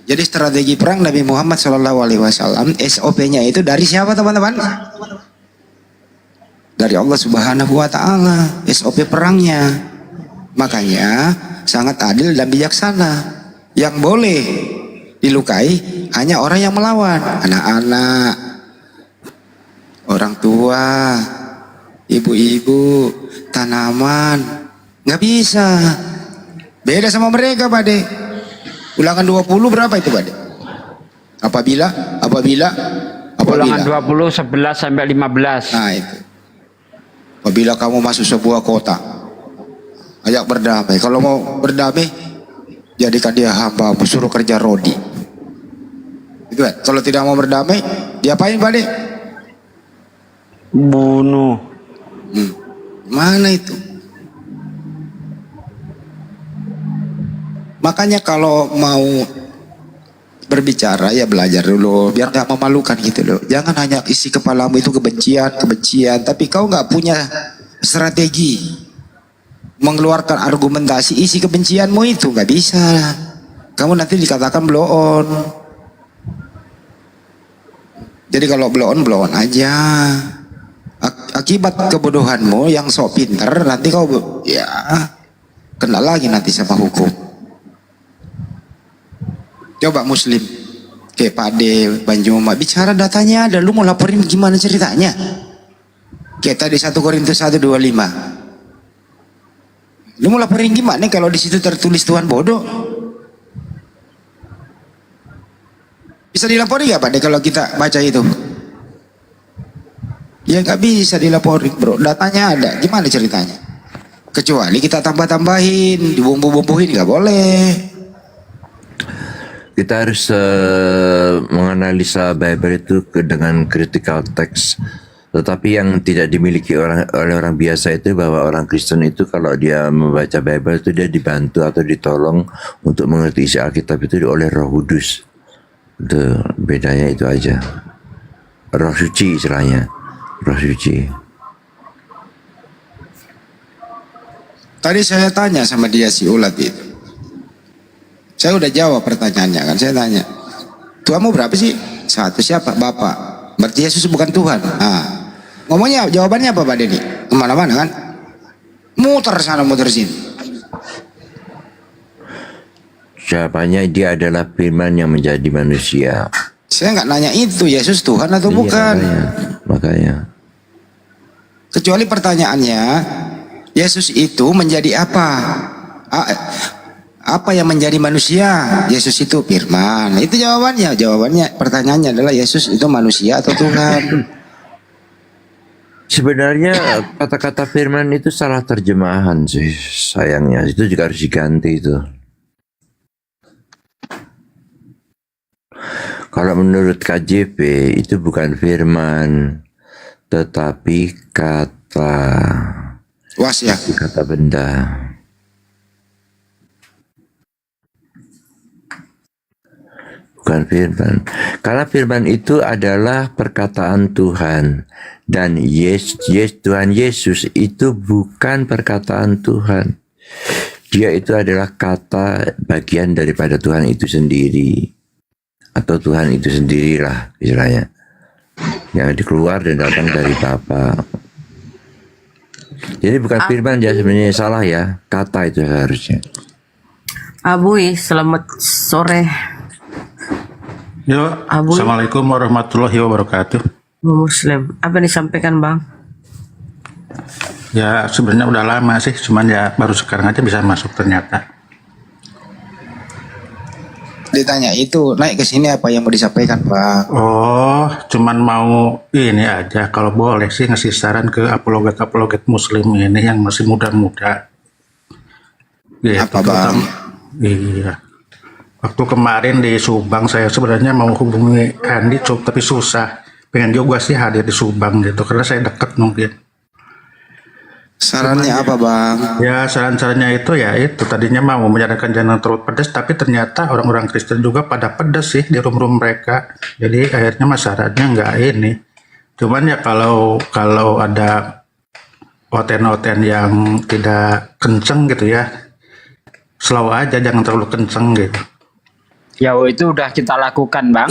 Jadi strategi perang Nabi Muhammad SAW, SOP-nya itu dari siapa teman-teman? Dari Allah Subhanahu wa taala, SOP perangnya. Makanya sangat adil dan bijaksana. Yang boleh dilukai hanya orang yang melawan, anak-anak, orang tua, ibu-ibu, tanaman. Nggak bisa. Beda sama mereka, Pak De. Ulangan 20 berapa itu, Pak De? Apabila Ulangan 20 11 sampai 15. Nah, itu. Apabila kamu masuk sebuah kota, ajak berdamai. Kalau mau berdamai, jadikan dia hamba, suruh kerja rodi. Itu kan? Kalau tidak mau berdamai, diapain, Pak De? Bunuh. Mana itu? Makanya kalau mau berbicara ya belajar dulu biar nggak memalukan gitu loh. Jangan hanya isi kepalamu itu kebencian, tapi kau nggak punya strategi mengeluarkan argumentasi isi kebencianmu itu nggak bisa. Kamu nanti dikatakan blow on. Jadi kalau blow on aja. Akibat kebodohanmu yang sok pinter nanti kau ya kena lagi nanti sama hukum. Coba Muslim kayak Pak De, Banjuma bicara datanya ada, lu mau laporin gimana ceritanya? Kayak tadi 1 Korintus 1:25. Lu mau laporin gimana kalau di situ tertulis Tuhan bodoh? Bisa dilapori gak Pak De kalau kita baca itu? Ya nggak bisa dilaporin bro, datanya ada, gimana ceritanya? Kecuali kita tambah-tambahin, dibumbu-bumbuin nggak boleh. Kita harus menganalisa Bible itu dengan critical text. Tetapi yang tidak dimiliki oleh orang biasa itu bahwa orang Kristen itu kalau dia membaca Bible itu dia dibantu atau ditolong untuk mengerti isi Alkitab itu oleh Roh Kudus. Itu bedanya itu aja. Roh suci istilahnya. Roh suci. Tadi saya tanya sama dia si Ulat itu. Saya udah jawab pertanyaannya kan, saya tanya, Tuhanmu berapa sih? 1. Siapa? Bapak. Berarti Yesus bukan Tuhan. Nah, ngomongnya jawabannya apa Pak Denny? Kemana-mana kan? Muter sana muter sini. Jawabannya dia adalah firman yang menjadi manusia. Saya nggak nanya itu Yesus Tuhan atau bukan. Makanya. Kecuali pertanyaannya, Yesus itu menjadi apa? Apa yang menjadi manusia? Yesus itu firman. Nah, itu jawabannya. Pertanyaannya adalah Yesus itu manusia atau Tuhan? Sebenarnya kata-kata firman itu salah terjemahan sih, sayangnya. Itu juga harus diganti itu. Kalau menurut KJV itu bukan firman, tetapi kata wasya, kata benda. Bukan firman. Karena firman itu adalah perkataan Tuhan. Dan Tuhan Yesus itu bukan perkataan Tuhan. dia itu adalah kata bagian daripada Tuhan itu sendiri, atau Tuhan itu sendirilah istilahnya, yang dikeluar dan datang dari Bapa. Jadi bukan firman ya sebenarnya, salah ya, kata itu seharusnya. Abui, selamat sore. Yo, Assalamualaikum warahmatullahi wabarakatuh. Muslim, apa yang disampaikan Bang? Ya sebenarnya udah lama sih, cuman ya baru sekarang aja bisa masuk ternyata. Ditanya itu naik ke sini apa yang mau disampaikan, Pak? Oh, cuman mau ini aja, kalau boleh sih ngasih saran ke apologet Muslim ini yang masih muda-muda. Gitu, Apa Bang? Iya. Waktu kemarin di Subang saya sebenarnya mau hubungi Andi, tapi susah. Pengen juga sih hadir di Subang gitu, karena saya deket mungkin. Sarannya apa Bang? Ya saran-sarannya itu ya itu tadinya mau menyarankan jangan terlalu pedas, tapi ternyata orang-orang Kristen juga pada pedas sih di room mereka. Jadi akhirnya masyarakat nggak ini. Cuman ya kalau ada oten-oten yang tidak kenceng gitu ya, slow aja, jangan terlalu kenceng gitu. Ya itu udah kita lakukan Bang.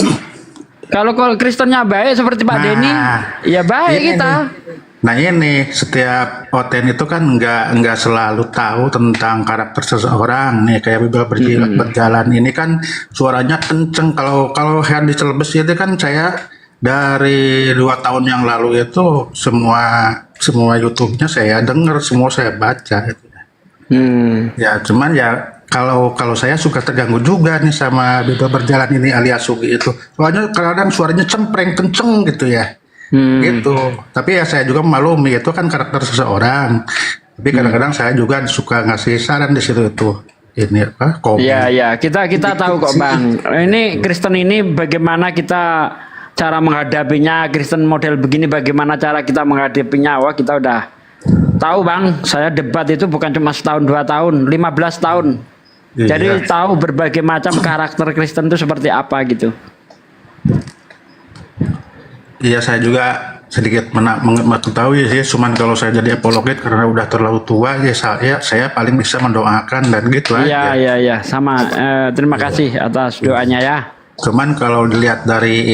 Kalau Kristennya baik seperti Pak Denny, ya baik kita. Nah ini setiap oten itu kan nggak selalu tahu tentang karakter seseorang nih, kayak Bible berjalan ini kan suaranya kenceng. Kalau Herdi Celebes itu kan saya dari 2 tahun yang lalu itu semua YouTube-nya saya dengar, semua saya baca gitu. Ya cuman ya kalau saya suka terganggu juga nih sama Bible berjalan ini alias Sugi itu, soalnya kadang suaranya cempreng kenceng gitu ya. Gitu. Tapi ya saya juga maklumi itu kan karakter seseorang. Tapi kadang-kadang saya juga suka ngasih saran di situ itu. Ini apa? Iya, kita tahu kok Bang. Ini Kristen ini bagaimana kita cara menghadapinya, Kristen model begini bagaimana cara kita menghadapinya. Wah, kita udah tahu Bang. Saya debat itu bukan cuma setahun 2 tahun, 15 tahun. Iya. Jadi tahu berbagai macam karakter Kristen itu seperti apa gitu. Iya, saya juga sedikit mengetahui sih, cuman kalau saya jadi apologet karena udah terlalu tua ya saya paling bisa mendoakan dan gitu aja. Iya, sama. Terima kasih atas doanya ya. Cuman kalau dilihat dari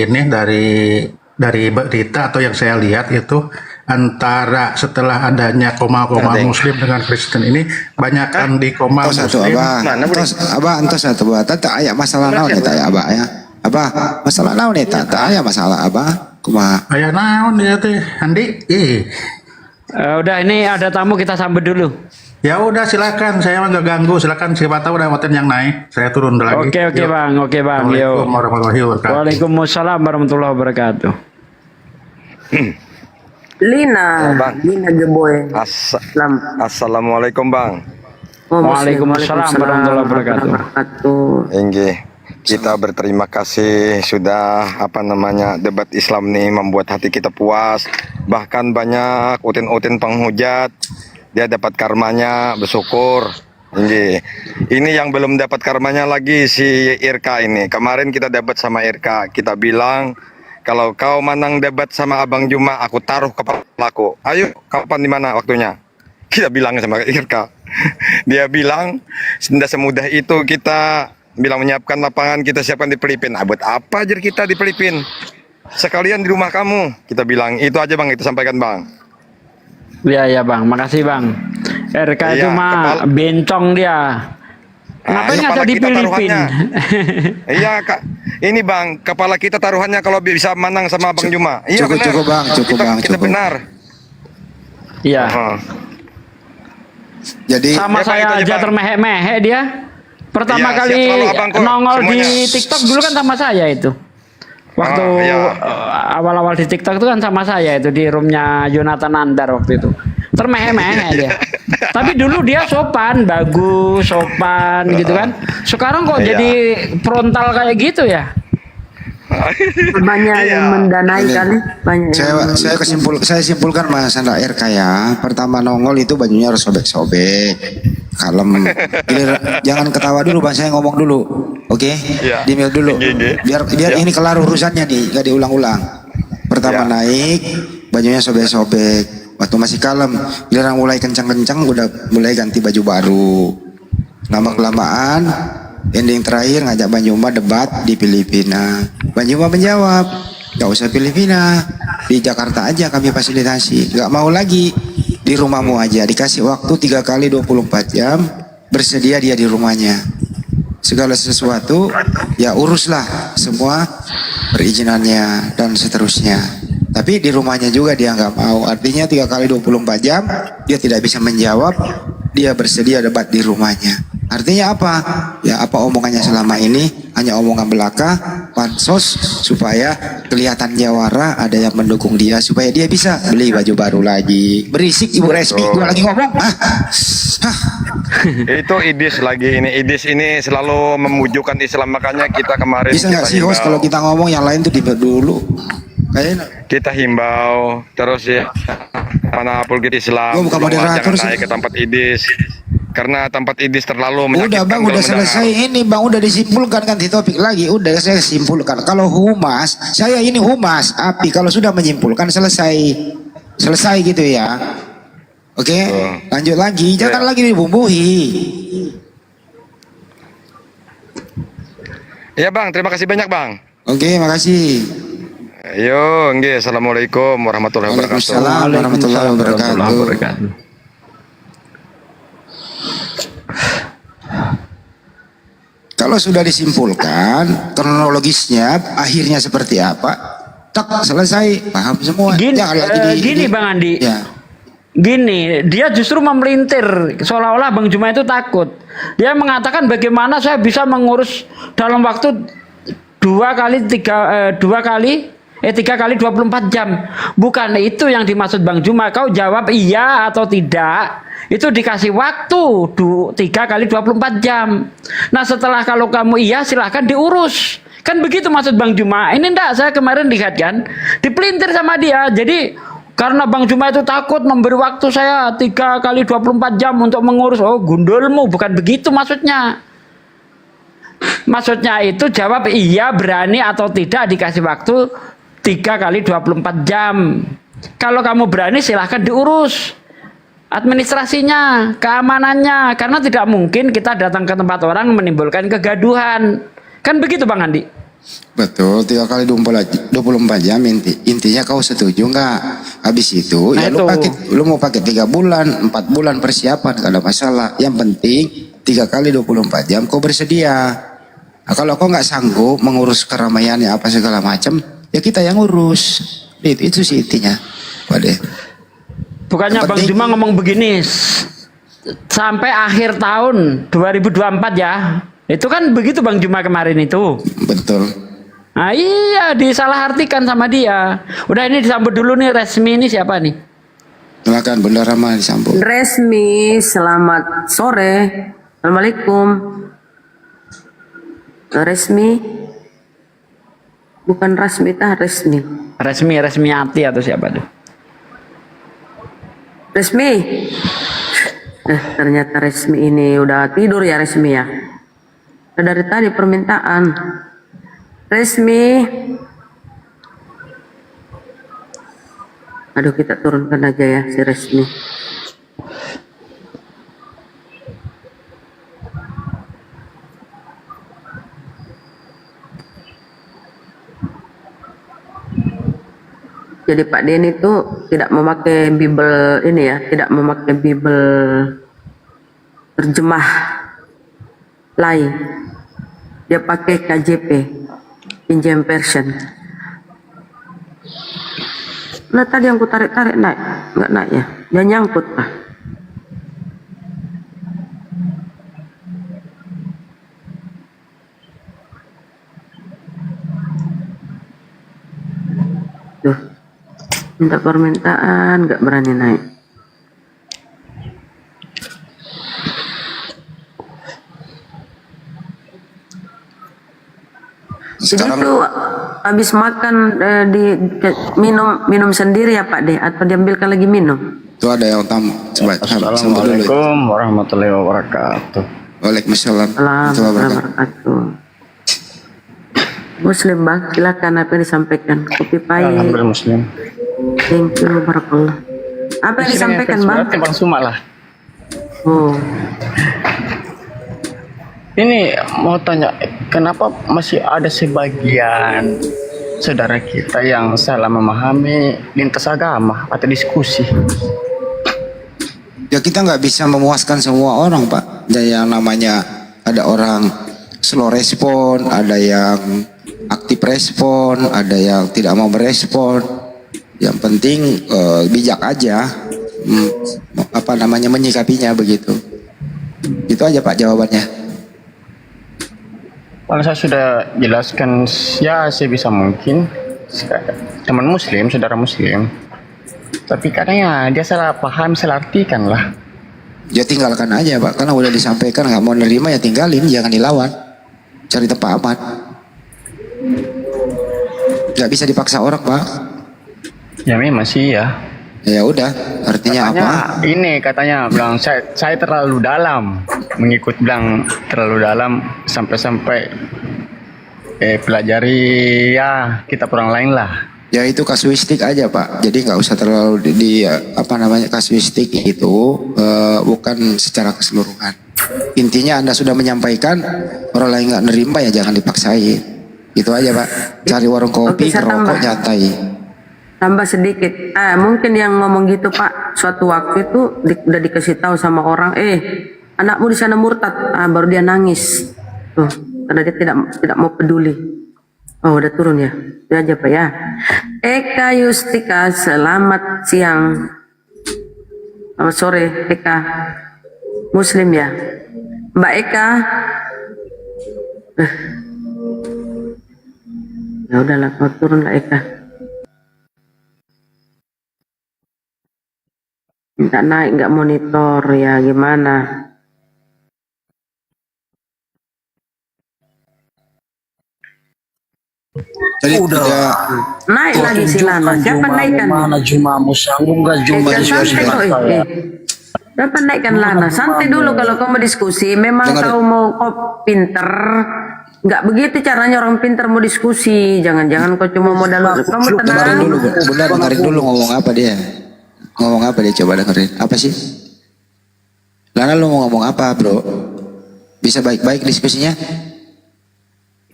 berita atau yang saya lihat itu antara setelah adanya koma-koma Muslim dengan Kristen ini banyakkan di koma Muslim. Abah antos satu buat tata aya masalah naon eta ya Abah ya. Abah masalah naon eta? Tata aya masalah Abah. Kumaha? Aya naon dia teh, Andi? Udah ini ada tamu, kita sambut dulu. Ya udah silakan, saya mah nggak ganggu, silakan siapa tahu ada hotel yang naik, saya turun lagi. Oke Bang. Assalamualaikum warahmatullahi wabarakatuh. Waalaikumsalam warahmatullahi wabarakatuh. Lina Geboy. Assalamualaikum Bang. Waalaikumsalam warahmatullahi wabarakatuh. Inggih. Kita berterima kasih sudah debat Islam nih membuat hati kita puas. Bahkan banyak utin-utin penghujat, dia dapat karmanya, bersyukur. Ini yang belum dapat karmanya lagi si Irka ini. Kemarin kita debat sama Irka, kita bilang kalau kau menang debat sama Abang Juma, aku taruh kepalaku. Ayo, kapan di mana waktunya? Kita bilang sama Irka. Dia bilang tidak semudah itu kita bilang menyiapkan lapangan, kita siapkan di Filipina. Buat apa aja kita di Filipina? Sekalian di rumah kamu. Kita bilang itu aja Bang, itu sampaikan Bang. Iya Bang, makasih Bang. RK itu mah bencong dia. Ngapain ngajak di Filipina? Iya Kak, ini Bang, kepala kita taruhannya kalau bisa menang sama Bang Juma. Iya cukup Bang, kita benar. Iya. Jadi sama saya aja termehek-mehek dia. Pertama kali nongol di TikTok dulu kan sama saya itu. Waktu awal-awal di TikTok itu kan sama saya itu di roomnya Yonatan Andar waktu itu. Termehek-mehek dia. Tapi dulu dia sopan, bagus, sopan gitu kan. Sekarang kok jadi frontal kayak gitu ya? Banyak yang mendanai kali, banyak. Saya simpulkan Mas Sandra RK ya. Pertama nongol itu bajunya harus sobek-sobek, kalem. Jangan ketawa dulu Bang, saya ngomong dulu. Oke? Dimil dulu. Biar ini kelar urusannya nih, gak diulang-ulang. Pertama naik, bajunya sobek-sobek. Waktu masih kalem, giliran mulai kencang-kencang udah mulai ganti baju baru. Lama-kelamaan ending terakhir ngajak Bang Juma debat di Filipina. Bang Juma menjawab, gak usah Filipina, di Jakarta aja kami fasilitasi. Gak mau lagi, di rumahmu aja. Dikasih waktu 3 kali 24 jam, bersedia dia di rumahnya. Segala sesuatu ya uruslah semua perizinannya dan seterusnya. Tapi di rumahnya juga dia nggak mau. Artinya 3 kali 24 jam dia tidak bisa menjawab. Dia bersedia debat di rumahnya. Artinya apa? Ya apa omongannya selama ini hanya omongan belaka, pansos supaya kelihatan jawara ada yang mendukung dia supaya dia bisa beli baju baru lagi. Berisik Ibu Resmi, gua lagi ngomong. Itu IDIS lagi ini. IDIS ini selalu memujukkan Islam, makanya kita kemarin Bisa nggak sih host kalau kita ngomong yang lain tuh dibet dulu? Kayaknya kita himbau terus ya mana apologet Islam. Gua bukan bahwa moderator jangan sih. naik ke tempat IDIS karena tempat IDIS terlalu Udah menyakitkan. Bang, udah selesai ini Bang, udah disimpulkan ganti topik lagi. Udah saya simpulkan. Kalau humas, saya ini humas api. Kalau sudah menyimpulkan selesai gitu ya. Oke, lanjut lagi. Jangan lagi dibumbuhi. Ya Bang, terima kasih banyak Bang. Oke, makasih. Yo, nggih, assalamualaikum warahmatullahi wabarakatuh. Waalaikumsalam warahmatullahi wabarakatuh. Kalau sudah disimpulkan kronologisnya akhirnya seperti apa, tak selesai, paham semua. Gini, Jangan lagi gini Bang Andi. Ya. Gini, dia justru memelintir seolah-olah Bang Juma itu takut. Dia mengatakan bagaimana saya bisa mengurus dalam waktu 3 kali 24 jam. Bukan itu yang dimaksud Bang Juma. Kau jawab iya atau tidak. Itu dikasih waktu 3 kali 24 jam. Nah setelah kalau kamu iya silahkan diurus. Kan begitu maksud Bang Juma. Ini enggak, saya kemarin lihat kan. Dipelintir sama dia. Jadi karena Bang Juma itu takut memberi waktu saya 3 kali 24 jam untuk mengurus. Oh gundulmu, bukan begitu maksudnya. Maksudnya itu jawab iya berani atau tidak dikasih waktu 3 kali 24 jam. Kalau kamu berani silahkan diurus administrasinya, keamanannya. Karena tidak mungkin kita datang ke tempat orang menimbulkan kegaduhan. Kan begitu Bang Andi? Betul, 3 kali 24 jam intinya kau setuju nggak? Habis itu Nah, ya lu mau pakai 3 bulan, 4 bulan persiapan, nggak ada masalah. Yang penting 3 kali 24 jam kau bersedia. Nah, kalau kau nggak sanggup mengurus keramaiannya apa segala macam, ya kita yang urus. Itu sih intinya. Waduh. Bukannya Bang Juma ngomong begini sampai akhir tahun 2024 ya. Itu kan begitu Bang Juma kemarin itu. Betul. Nah iya, disalahartikan sama dia. Udah ini disambut dulu nih, resmi ini siapa nih? Silakan Bunda Rama disambut. Resmi, selamat sore. Assalamualaikum. Resmi. Bukan Rasmi, resmi. Resmi hati atau siapa tuh? Resmi. Ternyata Resmi ini udah tidur ya Resmi ya. Udah dari tadi permintaan. Resmi. Aduh, kita turunkan aja ya si Resmi. Jadi Pak Denny itu tidak memakai Bible ini ya, tidak memakai Bible terjemah lain. Dia pakai KJP, King James Version. Nah tadi yang ku tarik-tarik naik, nggak naik ya? Dia nyangkut lah. Tuh. Minta permintaan nggak berani naik. Jadi itu habis makan minum sendiri ya Pak De, atau diambilkan lagi minum? Itu ada yang tamu. Assalamualaikum warahmatullahi wabarakatuh. Waalaikumsalam warahmatullahi wabarakatuh. Muslim Bang, silakan apa yang disampaikan. Kopi pahit. Alhamdulillah Muslim. Thank you, barakallah. Apa yang disampaikan Bang? Bang Suma lah. Oh. Ini mau tanya, kenapa masih ada sebagian saudara kita yang salah memahami lintas agama atau diskusi? Ya kita nggak bisa memuaskan semua orang Pak. Dan yang namanya ada orang slow respon, ada yang aktif respon, ada yang tidak mau merespon. Yang penting bijak aja, menyikapinya begitu. Itu aja Pak jawabannya. Kalau saya sudah jelaskan ya sebisa mungkin teman muslim, saudara muslim, tapi kadang dia salah paham, salah artikan lah. Ya tinggalkan aja Pak, karena udah disampaikan nggak mau nerima ya tinggalin, jangan dilawan, cari tempat aman. Nggak bisa dipaksa orang Pak. Ya memang sih ya. Ya udah, artinya Katanya, apa? Ini katanya bilang saya terlalu dalam, mengikut bilang terlalu dalam sampai pelajari ya kitab orang lain lah. Ya itu kasuistik aja Pak. Jadi nggak usah terlalu kasuistik itu bukan secara keseluruhan. Intinya Anda sudah menyampaikan, orang lain nggak nerima ya jangan dipaksain. Itu aja Pak. Cari warung kopi, ngerokok, nyantai. Tambah sedikit, mungkin yang ngomong gitu Pak, suatu waktu itu udah dikasih tahu sama orang, anakmu di sana murtad, baru dia nangis, tuh, karena dia tidak mau peduli. Oh udah turun ya, itu aja Pak ya. Eka Yustika, selamat siang, selamat sore Eka, Muslim ya, Mbak Eka. Ya udahlah, kau turun lah Eka. Minta naik nggak monitor ya gimana? Jadi udah naik lagi si Lana. Siapa naikkan? Mana Jumamu sanggup nggak Juma diskusi dengan saya? Siapa naikkan Lana? Santai dulu kalau kamu diskusi. Memang kau mau pinter. Nggak begitu caranya orang pinter mau diskusi. Jangan-jangan kau cuma modal. Kamu tenang. Dengerin dulu ngomong apa dia. Ngomong apa dia, coba dengerin. Apa sih? Lana lu mau ngomong apa bro? Bisa baik-baik diskusinya?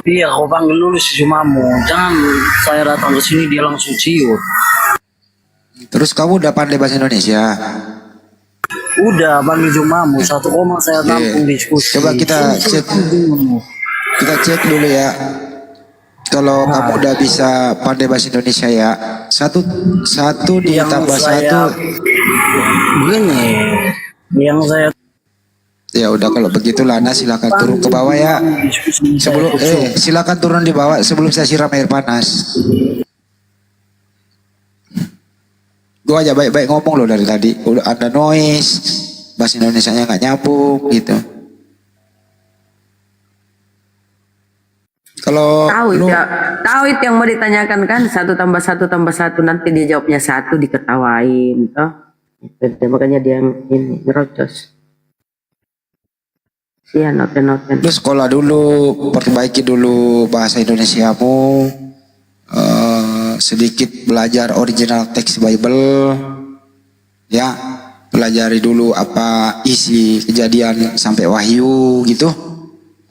Iya, kau panggil dulu si Jumamu. Jangan saya datang ke sini dia langsung ciut. Terus kamu udah pandai bahasa Indonesia? Udah, panggil Jumamu. 1 koma saya tampung diskusi. Coba kita cek dulu ya. Kalau kamu udah bisa pandai bahasa Indonesia ya, satu ditambah satu. Begini, yang saya. Ya udah kalau begitu Lana silakan turun ke bawah ya. Sebelum silakan turun di bawah sebelum saya siram air panas. Gua aja baik-baik ngomong loh dari tadi. Udah ada noise, bahasa Indonesianya nggak nyambung gitu. Kalau tahu itu yang mau ditanyakan kan 1 tambah 1 tambah 1 nanti dia jawabnya 1 diketawain toh. Makanya dia yang ini ngerocos. Iya noten. Lu sekolah dulu, perbaiki dulu bahasa Indonesiamu, sedikit belajar original teks Bible, ya pelajari dulu apa isi kejadian sampai Wahyu gitu,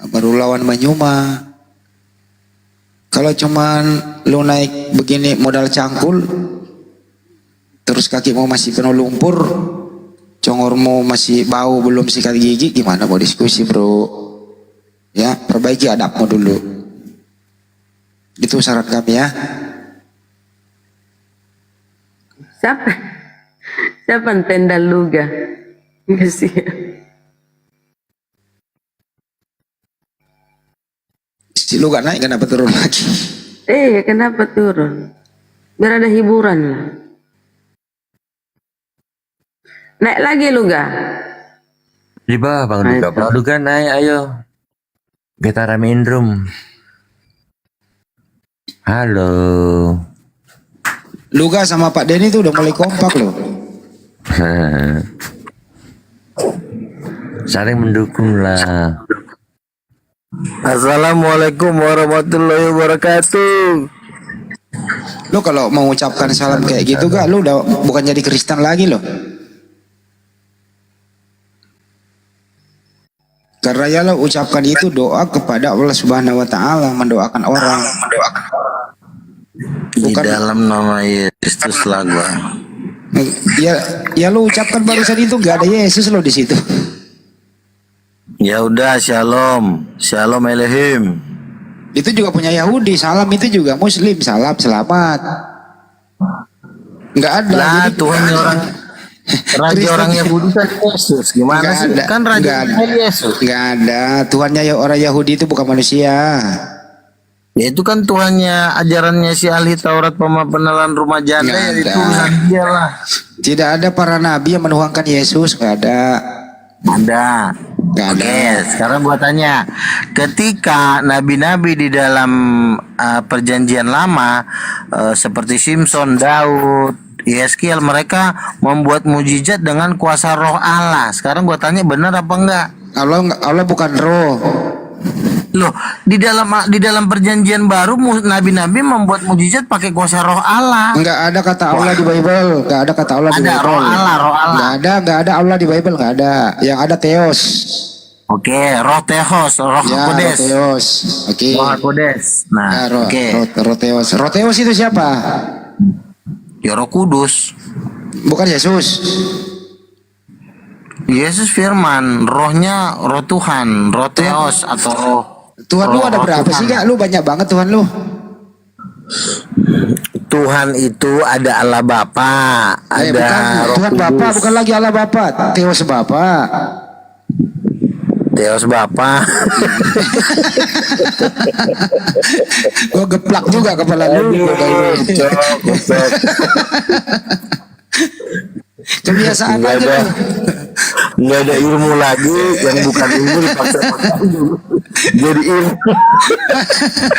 baru lawan Manyuma. Kalau cuman lu naik begini modal cangkul, terus kakimu masih penuh lumpur, congormu masih bau belum sikat gigi, gimana mau diskusi bro? Ya perbaiki adabmu dulu. Itu saran kami ya. Siapa tenda luga? Kasihan. Si lu gak naik kenapa turun lagi? Kenapa turun? Biar ada hiburan lah. Naik lagi lu ga? Di bawah Bang Duga. Bang Duga naik ayo. Kita ramein room. Halo. Luga sama Pak Denny tuh udah mulai kompak loh. Saling mendukung lah. Assalamualaikum warahmatullahi wabarakatuh. Lu kalau mau ucapkan salam kayak gitu gak, lu udah bukan jadi Kristen lagi loh. Karena ya lo ucapkan itu doa kepada Allah Subhanahu wa taala, mendoakan orang. Di dalam nama Yesus lah gua. Ya lo ucapkan barusan itu gak ada Yesus lo di situ. Ya udah, shalom, shalom Elohim. Itu juga punya Yahudi, salam itu juga Muslim, salam selamat. Enggak ada. Lah Jadi Tuhan orang raja orang Yahudi kan Yesus. Gimana Nggak sih? ada, Kan raja Yesus. Enggak ada. Tuhannya ya orang Yahudi itu bukan manusia. Ya itu kan Tuhannya, ajarannya si ahli Taurat penelan rumah janda, Nggak ya ada. itu urusan dia lah. Tidak ada para nabi yang menuhankan Yesus, enggak ada. Ada. Enggak ada. Oke, sekarang gua tanya, ketika nabi-nabi di dalam perjanjian lama seperti Simpson, Daud, Yeskiel, mereka membuat mujizat dengan kuasa roh Allah. Sekarang gua tanya, benar apa enggak? Allah bukan roh. Loh, di dalam perjanjian baru nabi-nabi membuat mujizat pakai kuasa roh Allah. Enggak ada kata Allah di Bible, enggak ada kata Allah di Ada Bible. roh Allah. Enggak ada Allah di Bible, enggak ada. Yang ada Theos. Oke, roh Theos, roh Ya, Kodes. roh Theos. Oke. Roh Kodes. Nah, Ya, roh oke. Theos. Roh Theos itu siapa? Ya Roh Kudus. Bukan Yesus. Yesus firman, rohnya roh Tuhan, roh Theos atau roh Tuhan lu ada berapa sih, Kak? Lu banyak banget Tuhan lu. Tuhan itu ada Allah Bapa, ada Bukan Roh Tuhan Kudus. Bapa, bukan lagi Allah Bapa, Theos Bapa. Theos Bapa. Gua geplak juga kepala lu. Kebiasaan Nggak aja ada, lu. nggak ada ilmu lagi, yang bukan ilmu dipaksa jadi ilmu.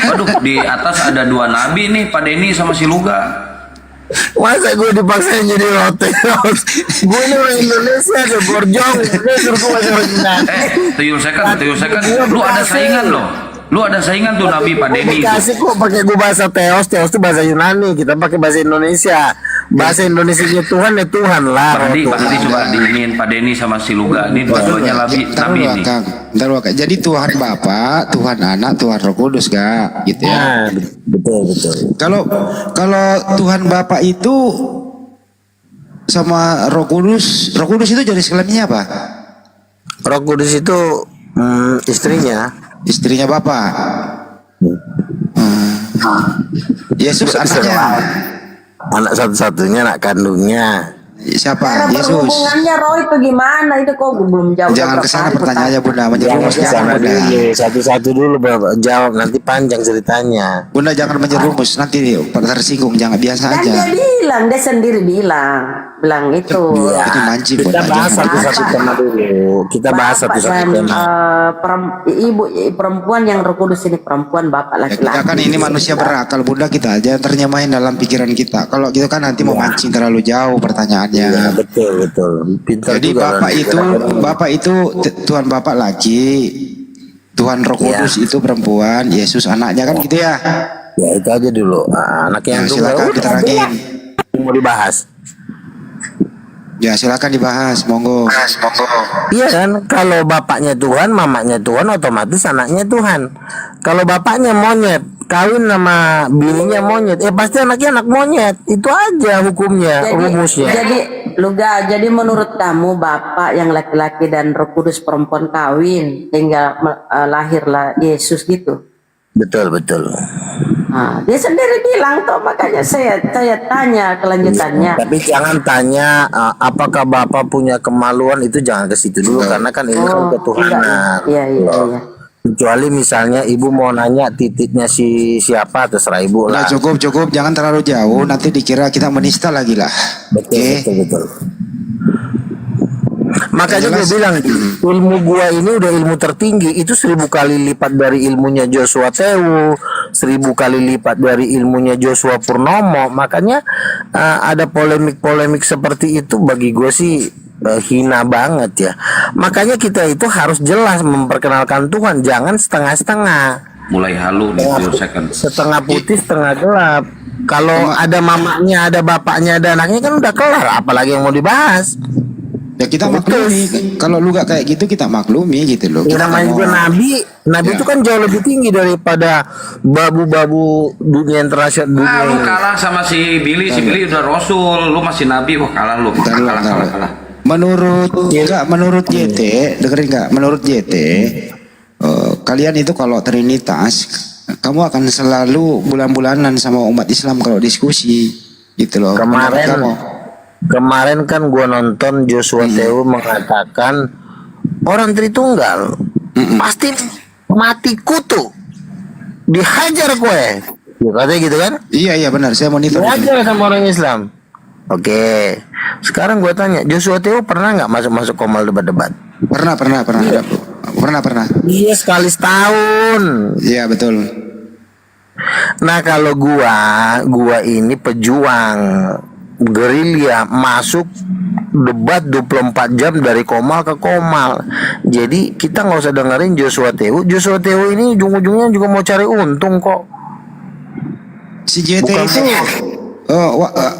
Waduh, di atas ada dua nabi nih, Pak Denny sama si Luga. Masa gue dipaksa jadi roteos? Gue ini orang Indonesia, ada borjong. Gue suruh gue masih orang Indonesia. Tuyul second. Lu ada saingan loh. Lu ada saingan tuh Nabi Pak Denny itu. Kasih kok pakai gue bahasa Theos itu bahasa Yunani, kita pakai bahasa Indonesia. Bahasa Indonesianya Tuhan ya Tuhan lah. Pak Denny coba diinin Pak Denny sama si Luga. Ini dua-duanya nabi ini. Bentar, Kak. Jadi Tuhan Bapa, Tuhan Anak, Tuhan Roh Kudus, Kak, gitu ya. Nah, betul. Kalau Tuhan Bapa itu sama Roh Kudus itu jenis kelaminnya apa? Roh Kudus itu istrinya Bapa. Yesus anaknya. Anak satu-satunya, anak kandungnya. Siapa? Yesus. Hubungannya roh itu gimana? Itu kok belum jawab. Jangan kesana pertanyaannya, Bunda. Menjerumus jangan, Bunda. Satu-satu dulu Bapak jawab, nanti panjang ceritanya. Bunda jangan menjerumus, nanti tersinggung. Jangan, biasa Kan aja. dia sendiri bilang itu. Itu mancing, Kita Bunda. bahas Jangan satu-satu tema dulu. Kita bahas Bapak satu-satu dan tema. ibu perempuan yang Roh Kudus ini perempuan, bapak Ya, kita laki-laki. kan ini manusia berakal, Bunda. Kita aja yang ternyamain dalam pikiran kita. Kalau gitu kan nanti mau mancing terlalu jauh pertanyaannya. Ya, betul. Pintar Jadi juga Bapak itu Tuhan Bapak lagi, Tuhan Roh Kudus itu perempuan, Yesus anaknya, kan gitu ya. Ya itu aja dulu. Anaknya yang Silakan diterangin. mau dibahas. Ya silakan dibahas, monggo. Iya kan, kalau bapaknya Tuhan, mamanya Tuhan, otomatis anaknya Tuhan. Kalau bapaknya monyet, kawin sama bininya monyet, pasti anaknya anak monyet. Itu aja hukumnya, rumusnya. Jadi menurut kamu bapak yang laki-laki dan Roh Kudus perempuan kawin hingga lahirlah Yesus gitu? Betul. Nah, dia sendiri bilang tuh, makanya saya tanya kelanjutannya. Tapi jangan tanya apakah bapak punya kemaluan, itu jangan ke situ dulu karena kan ini kan ketuhanan. Iya. Kecuali misalnya ibu mau nanya titiknya siapa, terserah ibu lah. Nah, cukup, jangan terlalu jauh, nanti dikira kita menista lagi lah. Betul. Makanya gue bilang ilmu gua ini udah ilmu tertinggi, itu 1000 kali lipat dari ilmunya Joshua Tewu, 1000 kali lipat dari ilmunya Joshua Purnomo. Makanya ada polemik seperti itu bagi gue sih hina banget ya. Makanya kita itu harus jelas memperkenalkan Tuhan, jangan setengah-setengah. Mulai halu di second. Setengah putih, setengah gelap. Kalau ada mamanya, ada bapaknya, ada anaknya kan udah kelar, apalagi yang mau dibahas. Ya kita maklumi. Kalau lu gak kayak gitu kita maklumi gitu loh. Ya, Kita namanya nggak juga mau- nabi. Nabi Ya. itu kan jauh lebih tinggi daripada babu-babu dunia internasional dunia Lu ini. kalah sama si Billy udah rasul, lu masih nabi, wah kalah lu. Kalah. Menurut menurut JT, dengerin nggak? Menurut JT, kalian itu kalau Trinitas, kamu akan selalu bulan-bulanan sama umat Islam kalau diskusi, gitu loh. Pendapat kamu. Kemarin kan gua nonton Joshua Tewu mengatakan orang Tritunggal pasti mati kutu, dihajar gue. Ya, katanya gitu kan? Iya benar, saya monitor. Dihajar sama orang Islam. Oke, sekarang gue tanya, Joshua Tewu pernah nggak masuk Komal debat-debat? Pernah. Iya, sekali setahun. Iya betul. Nah kalau gua ini pejuang gerilya, masuk debat 24 jam dari Komal ke Komal. Jadi kita nggak usah dengerin Joshua Tewu. Joshua Tewu ini ujung-ujungnya juga mau cari untung kok. Si JT Bukan itu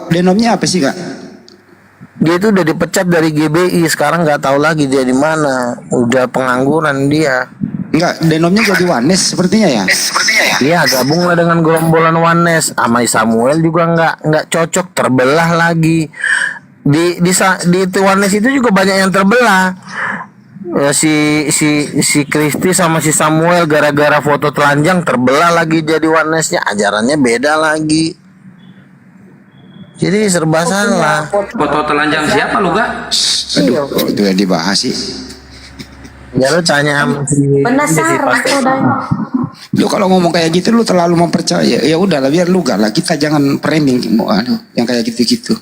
denomnya apa sih kak? Dia itu udah dipecat dari GBI, sekarang nggak tahu lagi dia di mana. Udah pengangguran dia. Enggak, denomnya jadi Wanes sepertinya ya. Iya, gabunglah dengan gerombolan Wanes. Sama Samuel juga nggak cocok, terbelah lagi. Di Wanes itu juga banyak yang terbelah. Ya, si Kristi sama si Samuel gara-gara foto telanjang terbelah lagi jadi Wanesnya. Ajarannya beda lagi. Jadi serba salah. Foto telanjang siapa lu gak? Aduh, kok itu yang dibahas sih. Ya lu tanya sama si Lu kalau ngomong kayak gitu lu terlalu mempercaya. Ya udahlah biar lu gak lah. Kita jangan framing yang kayak gitu-gitu.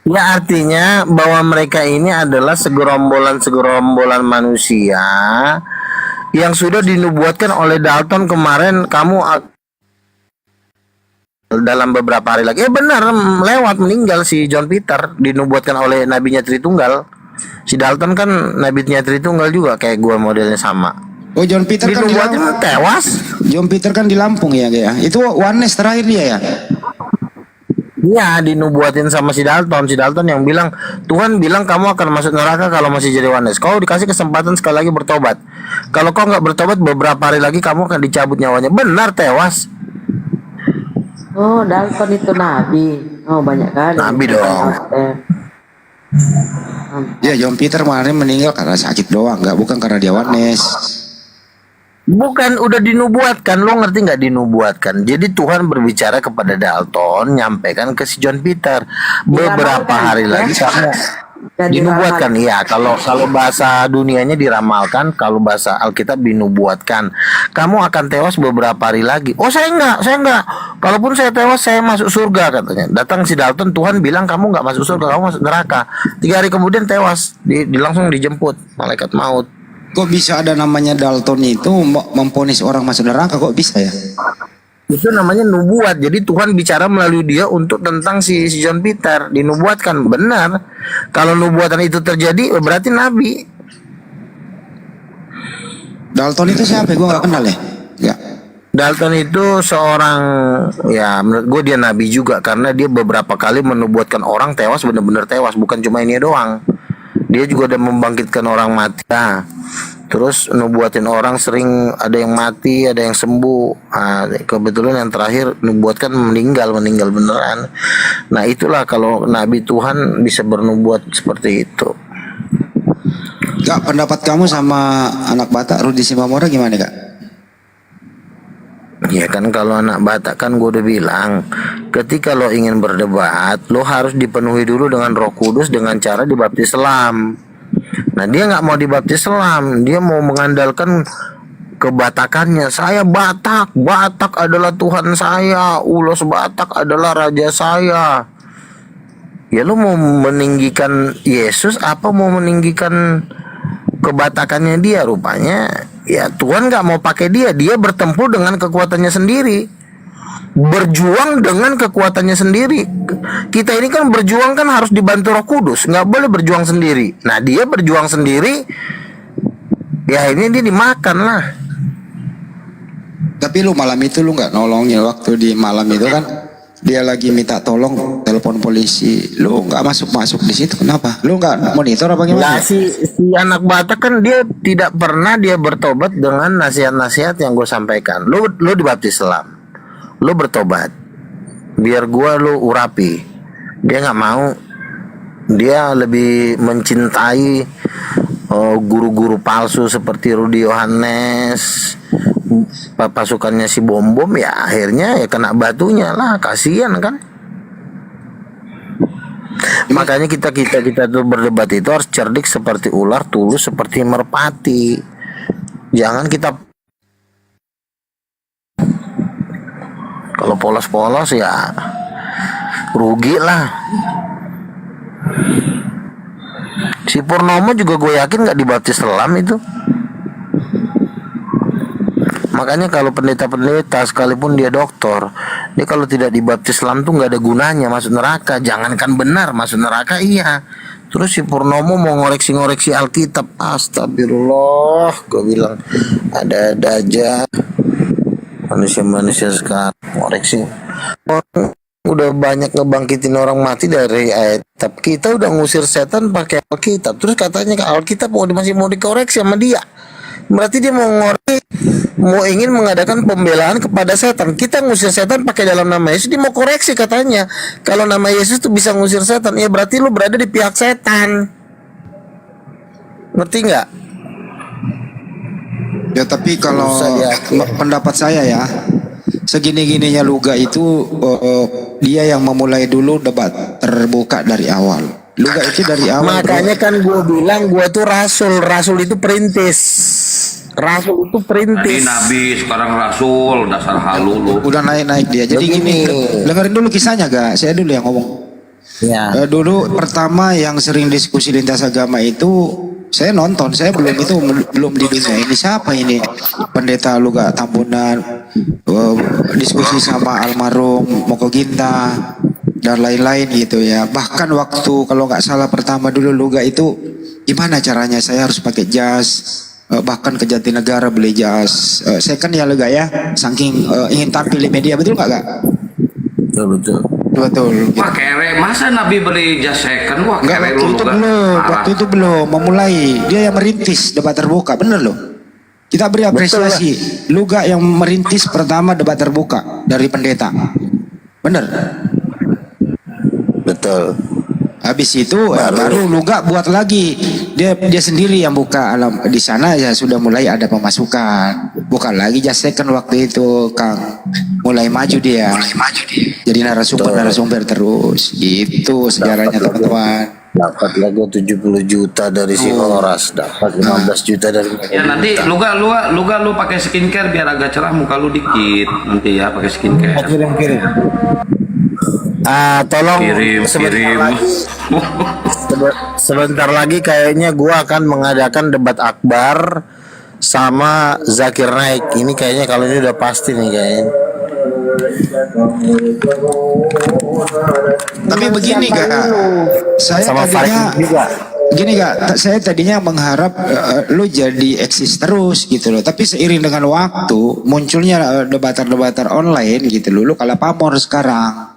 Ya artinya bahwa mereka ini adalah segerombolan manusia yang sudah dinubuatkan oleh Dalton kemarin. Kamu dalam beberapa hari lagi benar lewat meninggal si John Peter, dinubuatkan oleh nabinya Tritunggal. Si Dalton kan nabinya Tritunggal juga kayak gua, modelnya sama. Oh John Peter kan dinubuatkan tewas. John Peter kan di Lampung ya. Itu Wanes terakhir dia ya. Iya, dinubuatin sama si Dalton. Si Dalton yang bilang, Tuhan bilang kamu akan masuk neraka kalau masih jadi Wanes. Kau dikasih kesempatan sekali lagi bertobat. Kalau kau nggak bertobat, beberapa hari lagi kamu akan dicabut nyawanya. Benar, tewas. Oh, Dalton itu nabi. Oh, banyak kali. Nabi dong. Ya John Peter kemarin meninggal karena sakit doang, bukan karena dia Wanes. Bukan, udah dinubuatkan. Lo ngerti nggak dinubuatkan? Jadi Tuhan berbicara kepada Dalton, nyampaikan ke si John Peter. Beberapa hari lagi kamu dinubuatkan. Iya, kalau bahasa dunianya diramalkan, kalau bahasa Alkitab dinubuatkan. Kamu akan tewas beberapa hari lagi. Oh saya enggak. Kalaupun saya tewas, saya masuk surga katanya. Datang si Dalton, Tuhan bilang kamu nggak masuk surga, kamu masuk neraka. 3 hari kemudian tewas, langsung dijemput malaikat maut. Kok bisa ada namanya Dalton itu memponis orang masuk neraka, kok bisa ya? Itu namanya nubuat. Jadi Tuhan bicara melalui dia untuk tentang si John Peter, dinubuatkan. Benar. Kalau nubuatan itu terjadi berarti nabi. Dalton itu siapa? Gue gak kenal ya. Ya. Dalton itu seorang, ya menurut gue dia nabi juga, karena dia beberapa kali menubuatkan orang tewas, benar-benar tewas, bukan cuma ini doang. Dia juga udah membangkitkan orang mati. Nah, terus nubuatin orang sering ada yang mati, ada yang sembuh. Nah, kebetulan yang terakhir nubuatkan meninggal beneran. Nah, itulah kalau nabi Tuhan bisa bernubuat seperti itu. Kak, pendapat kamu sama anak Batak Rudi Simamora gimana kak? Ya kan kalau anak Batak kan gue udah bilang, ketika lo ingin berdebat, lo harus dipenuhi dulu dengan Roh Kudus dengan cara dibaptis selam. Nah dia nggak mau dibaptis selam, dia mau mengandalkan kebatakannya. Saya Batak adalah Tuhan saya, Ulos Batak adalah raja saya. Ya lo mau meninggikan Yesus apa mau meninggikan kebatakannya dia? Rupanya ya Tuhan nggak mau pakai dia bertempur dengan kekuatannya sendiri, berjuang dengan kekuatannya sendiri. Kita ini kan berjuang kan harus dibantu Roh Kudus, nggak boleh berjuang sendiri. Nah dia berjuang sendiri, ya ini dia dimakan lah. Tapi lu malam itu lu nggak nolongin waktu di malam itu kan? dia lagi minta tolong telepon polisi, lu nggak masuk di situ, kenapa? Lu nggak monitor apa Lah gimana? si anak Batak kan dia tidak pernah dia bertobat dengan nasihat-nasihat yang gue sampaikan. Lu dibaptis Islam, lu bertobat, biar gua lu urapi. Dia nggak mau, dia lebih mencintai guru-guru palsu seperti Rudi Yohanes, pasukannya si Bom Bom, ya akhirnya ya kena batunya lah, kasihan kan. Makanya kita tuh berdebat itu harus cerdik seperti ular, tulus seperti merpati. Jangan kita kalau polos-polos ya rugi lah. Si Purnomo juga gue yakin nggak dibaptis Islam itu. Makanya kalau pendeta-pendeta sekalipun dia doktor, dia kalau tidak dibaptis Islam tuh nggak ada gunanya, masuk neraka. Jangankan benar masuk neraka, iya. Terus si Purnomo mau ngoreksi-ngoreksi Alkitab, astagfirullah, gue bilang ada aja manusia-manusia sekarang ngoreksi. Orang udah banyak ngebangkitin orang mati dari Alkitab. Kita udah ngusir setan pakai Alkitab. Terus katanya Alkitab masih mau dikoreksi sama dia. Berarti dia mau ingin mengadakan pembelaan kepada setan. Kita ngusir setan pakai dalam nama Yesus, dia mau koreksi katanya. Kalau nama Yesus tuh bisa ngusir setan, ya berarti lu berada di pihak setan. Ngerti nggak? Ya tapi kalau pendapat saya ya, segini-gininya Luga itu dia yang memulai dulu debat terbuka dari awal. Luga itu dari awal. Makanya kan gue bilang gue tuh rasul itu perintis. Rasul itu perintis. Tadi nabi, sekarang rasul, dasar halu lu. Udah naik dia. Jadi gini, dengerin dulu kisahnya gak? Saya dulu yang ngomong. Ya. Dulu pertama yang sering diskusi lintas agama itu saya nonton, saya belum di dunia ini. Siapa ini pendeta Luga Tambunan, diskusi sama almarhum Moko Ginta dan lain-lain gitu ya. Bahkan waktu kalau nggak salah pertama dulu Luga itu gimana caranya saya harus pakai jas, bahkan ke Jatinegara beli jas. Saya kan ya Luga ya, saking ingin tampil di media, betul nggak Kak? Betul. Wah kere, masa Nabi beli jas second? Wah kere lu. Waktu itu belum memulai, dia yang merintis debat terbuka, bener loh. Kita beri apresiasi. Luga yang merintis pertama debat terbuka dari pendeta, bener. Betul. Habis itu baru Luga buat lagi. Dia sendiri yang buka alam di sana ya, sudah mulai ada pemasukan. Bukan lagi jas second waktu itu Kang. Mulai maju dia. Jadi narasumber terus. Gitu sejarahnya teman-teman. Dapat lagi 70 juta dari si Horas, dapat 15 juta dari ya nanti lu pakai skincare biar agak cerah muka lu dikit nanti ya, pakai skincare. Kirim. Tolong kirim. Sebentar lagi kayaknya gua akan mengadakan debat akbar sama Zakir Naik. Ini kayaknya kalau ini udah pasti nih kayaknya. Tapi begini Kak, saya sama tadinya juga. Gini Kak, saya tadinya mengharap lu jadi eksis terus gitu loh. Tapi seiring dengan waktu munculnya debater-debater online gitu loh. Lu kalah pamor sekarang.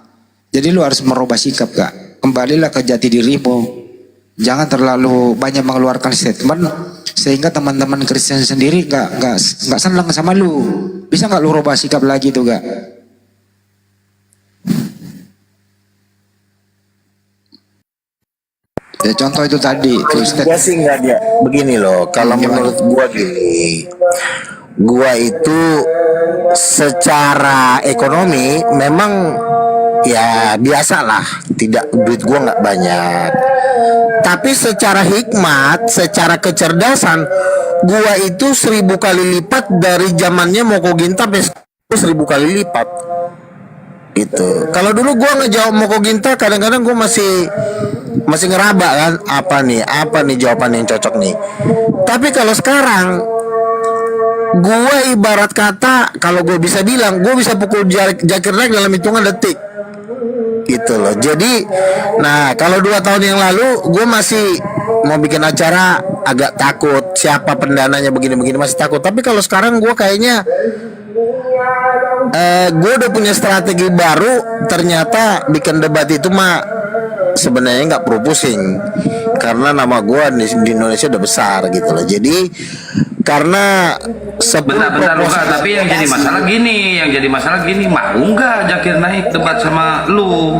Jadi lu harus merubah sikap Kak. Kembalilah ke jati dirimu. Jangan terlalu banyak mengeluarkan statement sehingga teman-teman Kristen sendiri nggak senang sama lu. Bisa nggak lu rubah sikap lagi tuh Kak? Ya contoh itu tadi. Gua sih nggak dia. Begini loh, kalau menurut gua gini, gua itu secara ekonomi memang ya biasalah, tidak, duit gua nggak banyak. Tapi secara hikmat, secara kecerdasan, gua itu 1000 kali lipat dari zamannya Moko Ginta, 1000 kali lipat. Gitu. Kalau dulu gua ngejawab Moko Ginta, kadang-kadang gua masih ngeraba kan, apa nih jawaban yang cocok nih. Tapi kalau sekarang gue ibarat kata, kalau gue bisa bilang, gue bisa pukul Zakir Naik dalam hitungan detik gitu loh. Jadi nah kalau 2 tahun yang lalu gue masih mau bikin acara agak takut, siapa pendananya begini-begini masih takut. Tapi kalau sekarang gue kayaknya gue udah punya strategi baru. Ternyata bikin debat itu mah sebenarnya nggak perlu pusing, karena nama gue di Indonesia udah besar gitu loh. Jadi karena Bentar Luka, tapi yang jadi masalah gini, mau nggak Zakir Naik debat sama lu?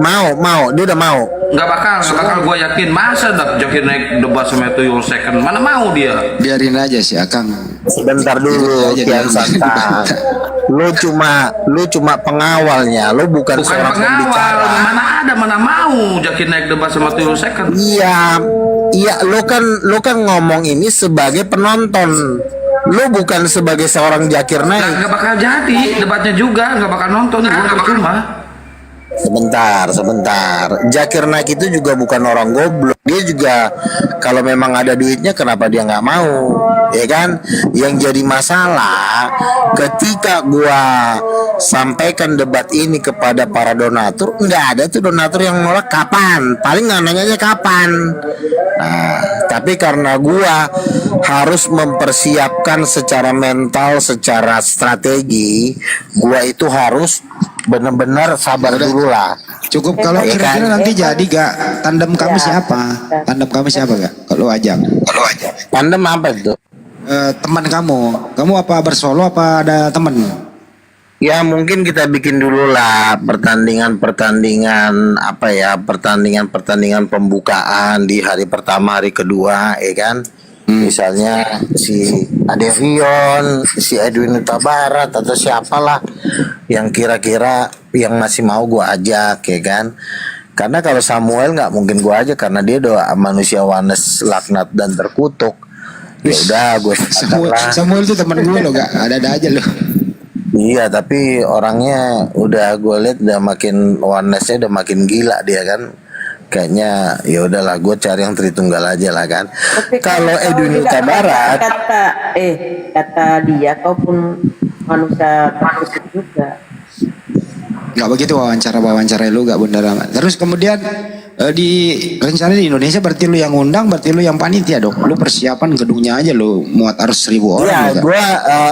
Mau, dia udah mau. Nggak bakal gue yakin. Masa Zakir Naik debat sama Tuyul Second, mana mau dia? Biarin aja sih Akang. Sebentar dulu, Kian Santang. Lu cuma pengawalnya, lu bukan seorang pembicara. Mana mau Zakir Naik debat sama Tuyul Second? Iya, lu kan ngomong ini sebagai penonton. Lu bukan sebagai seorang Zakir Naik. Nggak bakal jadi debatnya juga, nggak bakal nonton, gue percuma. Sebentar. Zakir Naik itu juga bukan orang goblok. Dia juga kalau memang ada duitnya, kenapa dia nggak mau? Ya kan? Yang jadi masalah ketika gua sampaikan debat ini kepada para donatur, nggak ada tuh donatur yang nolak. Kapan? Paling nggak nanyanya kapan. Nah, tapi karena gua harus mempersiapkan secara mental, secara strategi, gua itu harus benar-benar sabar dulu lah. Cukup kalau Ya kan? kira-kira nanti jadi gak tandem kamu siapa? Tandem kamu siapa gak? Kalau ajak. Tandem apa itu? Teman kamu apa bersolo apa ada teman? Ya mungkin kita bikin dulu lah pertandingan pembukaan di hari pertama, hari kedua, ya kan? Misalnya si Adevion, si Edwin Huta Barat atau siapalah yang kira-kira yang masih mau gua ajak, ya kan? Karena kalau Samuel nggak mungkin gua ajak karena dia doa manusia wanes, laknat dan terkutuk. Ya udah gue Samuel itu teman gue lo, gak ada aja lo. Iya, tapi orangnya udah gue lihat udah makin wanesnya udah makin gila dia kan. Kayaknya ya udahlah, gue cari yang Tritunggal aja lah kan. Kalau Edwin Huta Barat kata dia kau pun manusia juga. Gak begitu wawancara lu gak bener amat. Terus kemudian di rencana di Indonesia berarti lu yang undang, berarti lu yang panitia dong. Lu persiapan gedungnya aja lu muat harus 1.000 orang. Iya, gue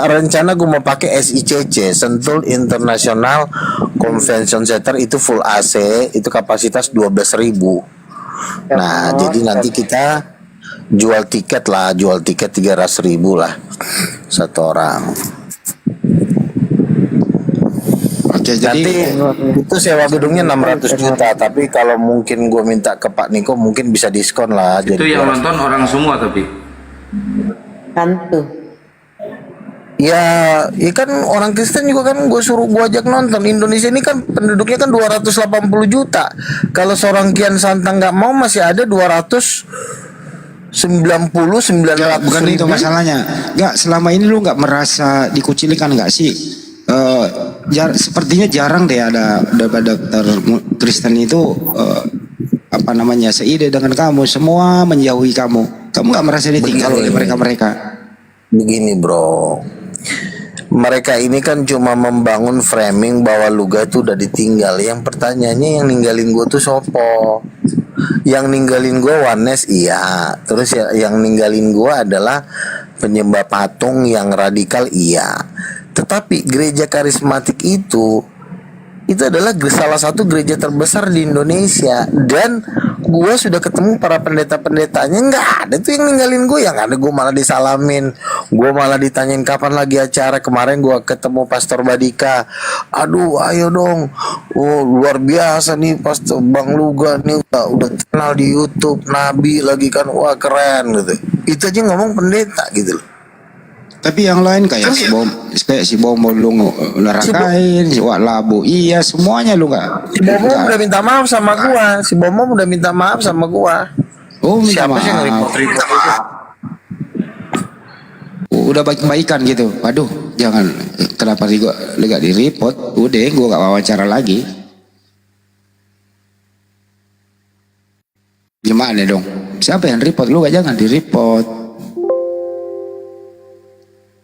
rencana gue mau pakai SICC, Sentul International Convention Center, itu full AC, itu kapasitas 12.000. Nah, jadi nanti kita jual tiket 300.000 lah satu orang. Oke, Nanti itu sewa gedungnya 600 juta, tapi kalau mungkin gue minta ke Pak Niko mungkin bisa diskon lah. Itu yang nonton orang semua tapi. Hantu. Ya kan orang Kristen juga kan gue ajak nonton. Indonesia ini kan penduduknya kan 280 juta. Kalau seorang Kian Santang nggak mau, masih ada 299 bukan itu masalahnya. Nggak, selama ini lu nggak merasa dikucilkan nggak sih? Sepertinya jarang deh ada dokter Kristen itu seide dengan kamu, semua menjauhi kamu nggak merasa ditinggal oleh mereka. Begini bro, mereka ini kan cuma membangun framing bahwa Luga itu udah ditinggal. Yang pertanyaannya, yang ninggalin gue tuh sopo? Yang ninggalin gue Wanes, iya. Terus yang ninggalin gue adalah penyembah patung yang radikal, iya. Tetapi gereja karismatik itu adalah salah satu gereja terbesar di Indonesia. Dan gue sudah ketemu para pendeta-pendetanya, nggak ada tuh yang ninggalin gue. Yang ada gue malah disalamin, gue malah ditanyain kapan lagi acara. Kemarin gue ketemu Pastor Badika, aduh ayo dong, oh luar biasa nih Pastor Bang Luga nih, udah kenal di YouTube, Nabi lagi kan, wah keren gitu. Itu aja ngomong pendeta gitu loh. Tapi yang lain kayak si Bom lu nerakain, si Wak Labu, iya semuanya lu nggak. Si Bomo udah minta maaf sama gua. Oh, minta siapa maaf. sih yang report-report itu? Udah baik-baikan gitu. Waduh, jangan, kenapa sih gua nggak di report? Udah, gua nggak wawancara lagi. Gimana dong? Siapa yang report? Lu gak jangan di report.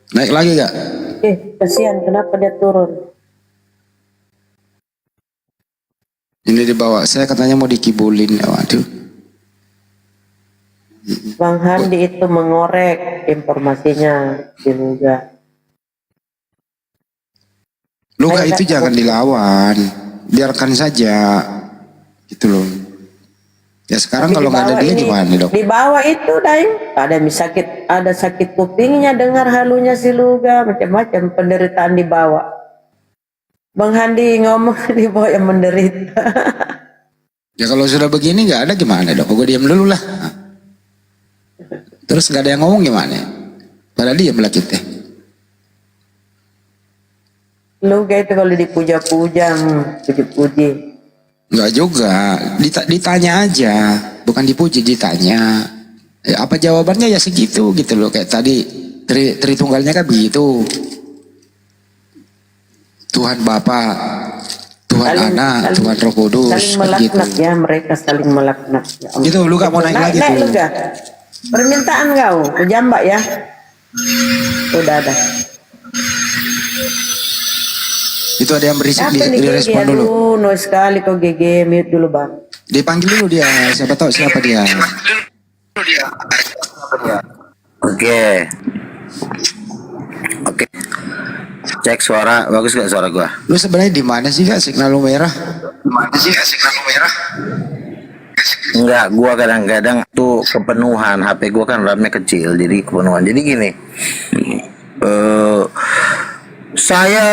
Naik lagi gak? Kasihan, kenapa dia turun? Ini dibawa, saya katanya mau dikibulin. Waduh. Bang Handi itu mengorek informasinya juga. Luka itu jangan dilawan, biarkan saja, gitu loh. Ya sekarang kalau nggak ada dia gimana dok? Di bawah itu, Dai, ada sakit kupingnya, dengar halunya si Luga, macam-macam penderitaan di bawah. Bang Handi ngomong di bawah yang menderita. Ya kalau sudah begini nggak ada gimana dok? Gue diam dulu lah. Terus nggak ada yang ngomong gimana? Padahal diam lah kita. Luga itu kalau dipuja-puja, puji-puji. Enggak juga, ditanya aja, bukan dipuji, ditanya. Ya, apa jawabannya ya segitu gitu loh, kayak tadi Tritunggalnya kan begitu. Tuhan Bapa, Tuhan Anak, Tuhan Roh Kudus, Saling kan gitu. melaknat ya, mereka saling melaknat. Ya Allah. Gitu, lu gak mau naik lagi naik tuh. Luga. Permintaan kau, kejambak ya. Udah ada. Itu ada yang berisik, Apa nih direspon GG? dulu. Aduh, noise sekali kok GG, mute dulu bang. Dipanggil dulu dia, siapa tahu siapa dia. Oke. Oke. Cek suara, bagus gak suara gua? Lu sebenarnya di mana sih kak signal lu merah? Enggak, gua kadang-kadang tuh kepenuhan. HP gua kan RAM-nya kecil, jadi kepenuhan. Jadi gini, saya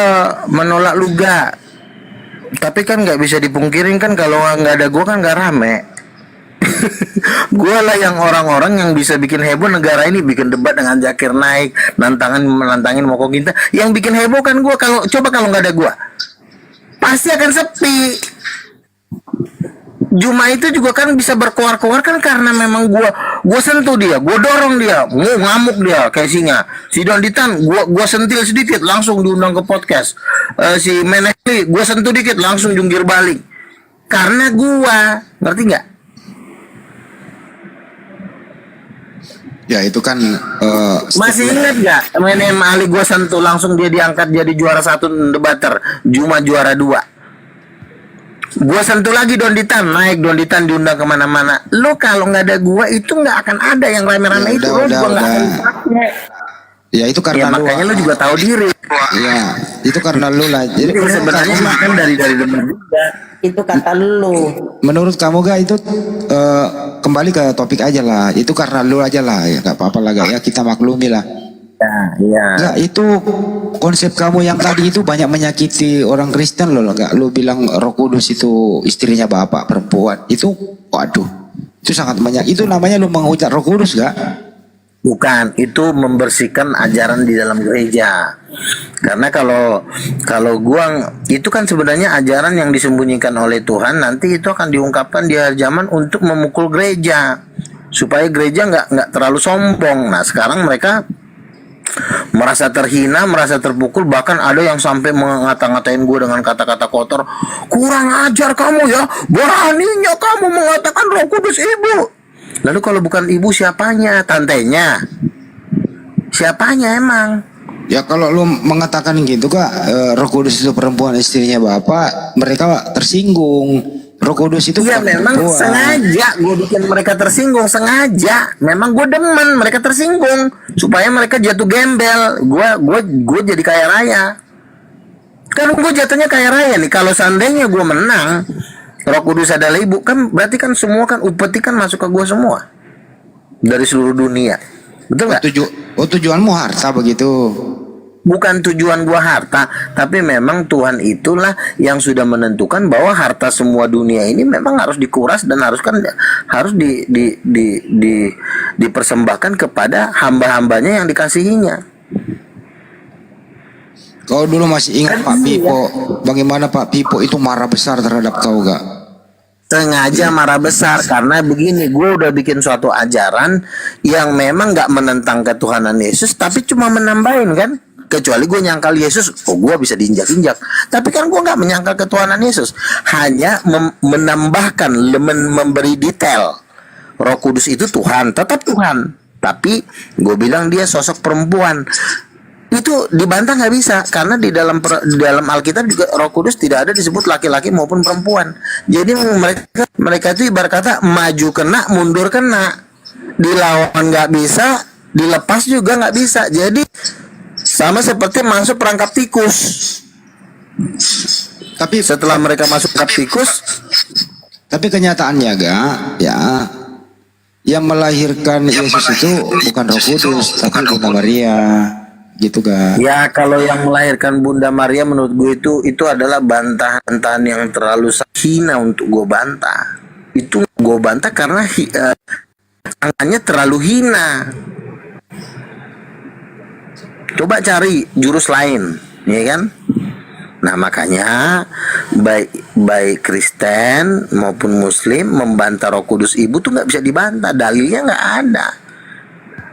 menolak Luga, tapi kan nggak bisa dipungkirin kan kalau nggak ada gua kan nggak rame. Gua lah yang orang-orang yang bisa bikin heboh negara ini, bikin debat dengan Zakir Naik, menantangin Moko Ginta. Yang bikin heboh kan gua. Kalau nggak ada gua, pasti akan sepi. Juma itu juga kan bisa berkoar-koar kan karena memang gua sentuh dia, gua dorong dia, gua ngamuk dia kayak singa. Si Donditan gua sentil sedikit langsung diundang ke podcast. Si Menehli gua sentuh dikit langsung jungkir balik. Karena gua, ngerti nggak? Ya itu kan Masih ingat nggak Menem Ali gua sentuh langsung dia diangkat jadi juara 1 debater, Juma juara 2. Gua sentuh lagi Donditan, naik Donditan diundang kemana-mana. Lo kalau nggak ada gua itu nggak akan ada yang rame-rame Ya, itu. udah, Lo juga nggak akan pakai. ya itu karena Ya makanya lo juga tahu diri. Ya itu karena lu lah. Jadi Itu sebenarnya makan dari depan juga. Itu kata lu. Menurut kamu gak itu kembali ke topik aja lah. Itu karena lu aja lah, ya nggak apa-apa lah gak ya, kita maklumi lah. Ya, iya. Enggak, itu konsep kamu yang tadi itu banyak menyakiti orang Kristen loh, enggak? Lu bilang Roh Kudus itu istrinya bapak perempuan. Itu waduh. Itu sangat banyak. Itu namanya lu mengucap Roh Kudus gak? Bukan, itu membersihkan ajaran di dalam gereja. Karena kalau gua itu kan sebenarnya ajaran yang disembunyikan oleh Tuhan, nanti itu akan diungkapkan di akhir zaman untuk memukul gereja supaya gereja nggak terlalu sombong. Nah sekarang mereka merasa terhina, merasa terpukul, bahkan ada yang sampai mengata-ngatain gue dengan kata-kata kotor. Kurang ajar kamu ya, beraninya kamu mengatakan Roh Kudus ibu. Lalu kalau bukan ibu siapanya? Tantenya. Siapanya emang? Ya kalau lu mengatakan gitu kak, Roh Kudus itu perempuan istrinya bapak, mereka tersinggung. Roh Kudus itu Iya memang perempuan. sengaja gue bikin mereka tersinggung, sengaja. Memang gue demen mereka tersinggung supaya mereka jatuh gembel. Gue jadi kaya raya. Kan gue jatuhnya kaya raya nih. Kalau seandainya gue menang, Roh Kudus adalah ibu, kan berarti kan semua kan upeti kan masuk ke gue semua dari seluruh dunia. Betul nggak? Tujuanmu harta begitu? Bukan tujuan gua harta, tapi memang Tuhan itulah yang sudah menentukan bahwa harta semua dunia ini memang harus dikuras dan harus dipersembahkan kepada hamba-hambanya yang dikasihinya. Kau dulu masih ingat Pak Pipo, bagaimana Pak Pipo itu marah besar terhadap kau gak? Sengaja marah besar karena begini, gue udah bikin suatu ajaran yang memang gak menentang ketuhanan Yesus, tapi cuma menambahin kan. Kecuali gue nyangkal Yesus, gue bisa diinjak-injak. Tapi kan gue gak menyangkal ketuhanan Yesus, hanya menambahkan, memberi detail. Roh Kudus itu Tuhan, tetap Tuhan, tapi gue bilang dia sosok perempuan. Itu dibantah nggak bisa karena di dalam Alkitab juga Roh Kudus tidak ada disebut laki-laki maupun perempuan. Jadi mereka itu ibarat kata maju kena, mundur kena, dilawan nggak bisa, dilepas juga nggak bisa. Jadi sama seperti masuk perangkap tikus. Tapi setelah mereka masuk kaptikus, tapi kenyataannya ya yang melahirkan Yesus itu bukan Roh Kudus tapi Bunda Maria, gitu kan? ya kalau yang melahirkan Bunda Maria menurut gue itu adalah bantahan yang terlalu hina untuk gue bantah. Itu gue bantah karena angkanya terlalu hina. Coba cari jurus lain, ya kan? Nah makanya baik Kristen maupun Muslim membantah Roh Kudus Ibu tuh nggak bisa dibantah, dalilnya nggak ada.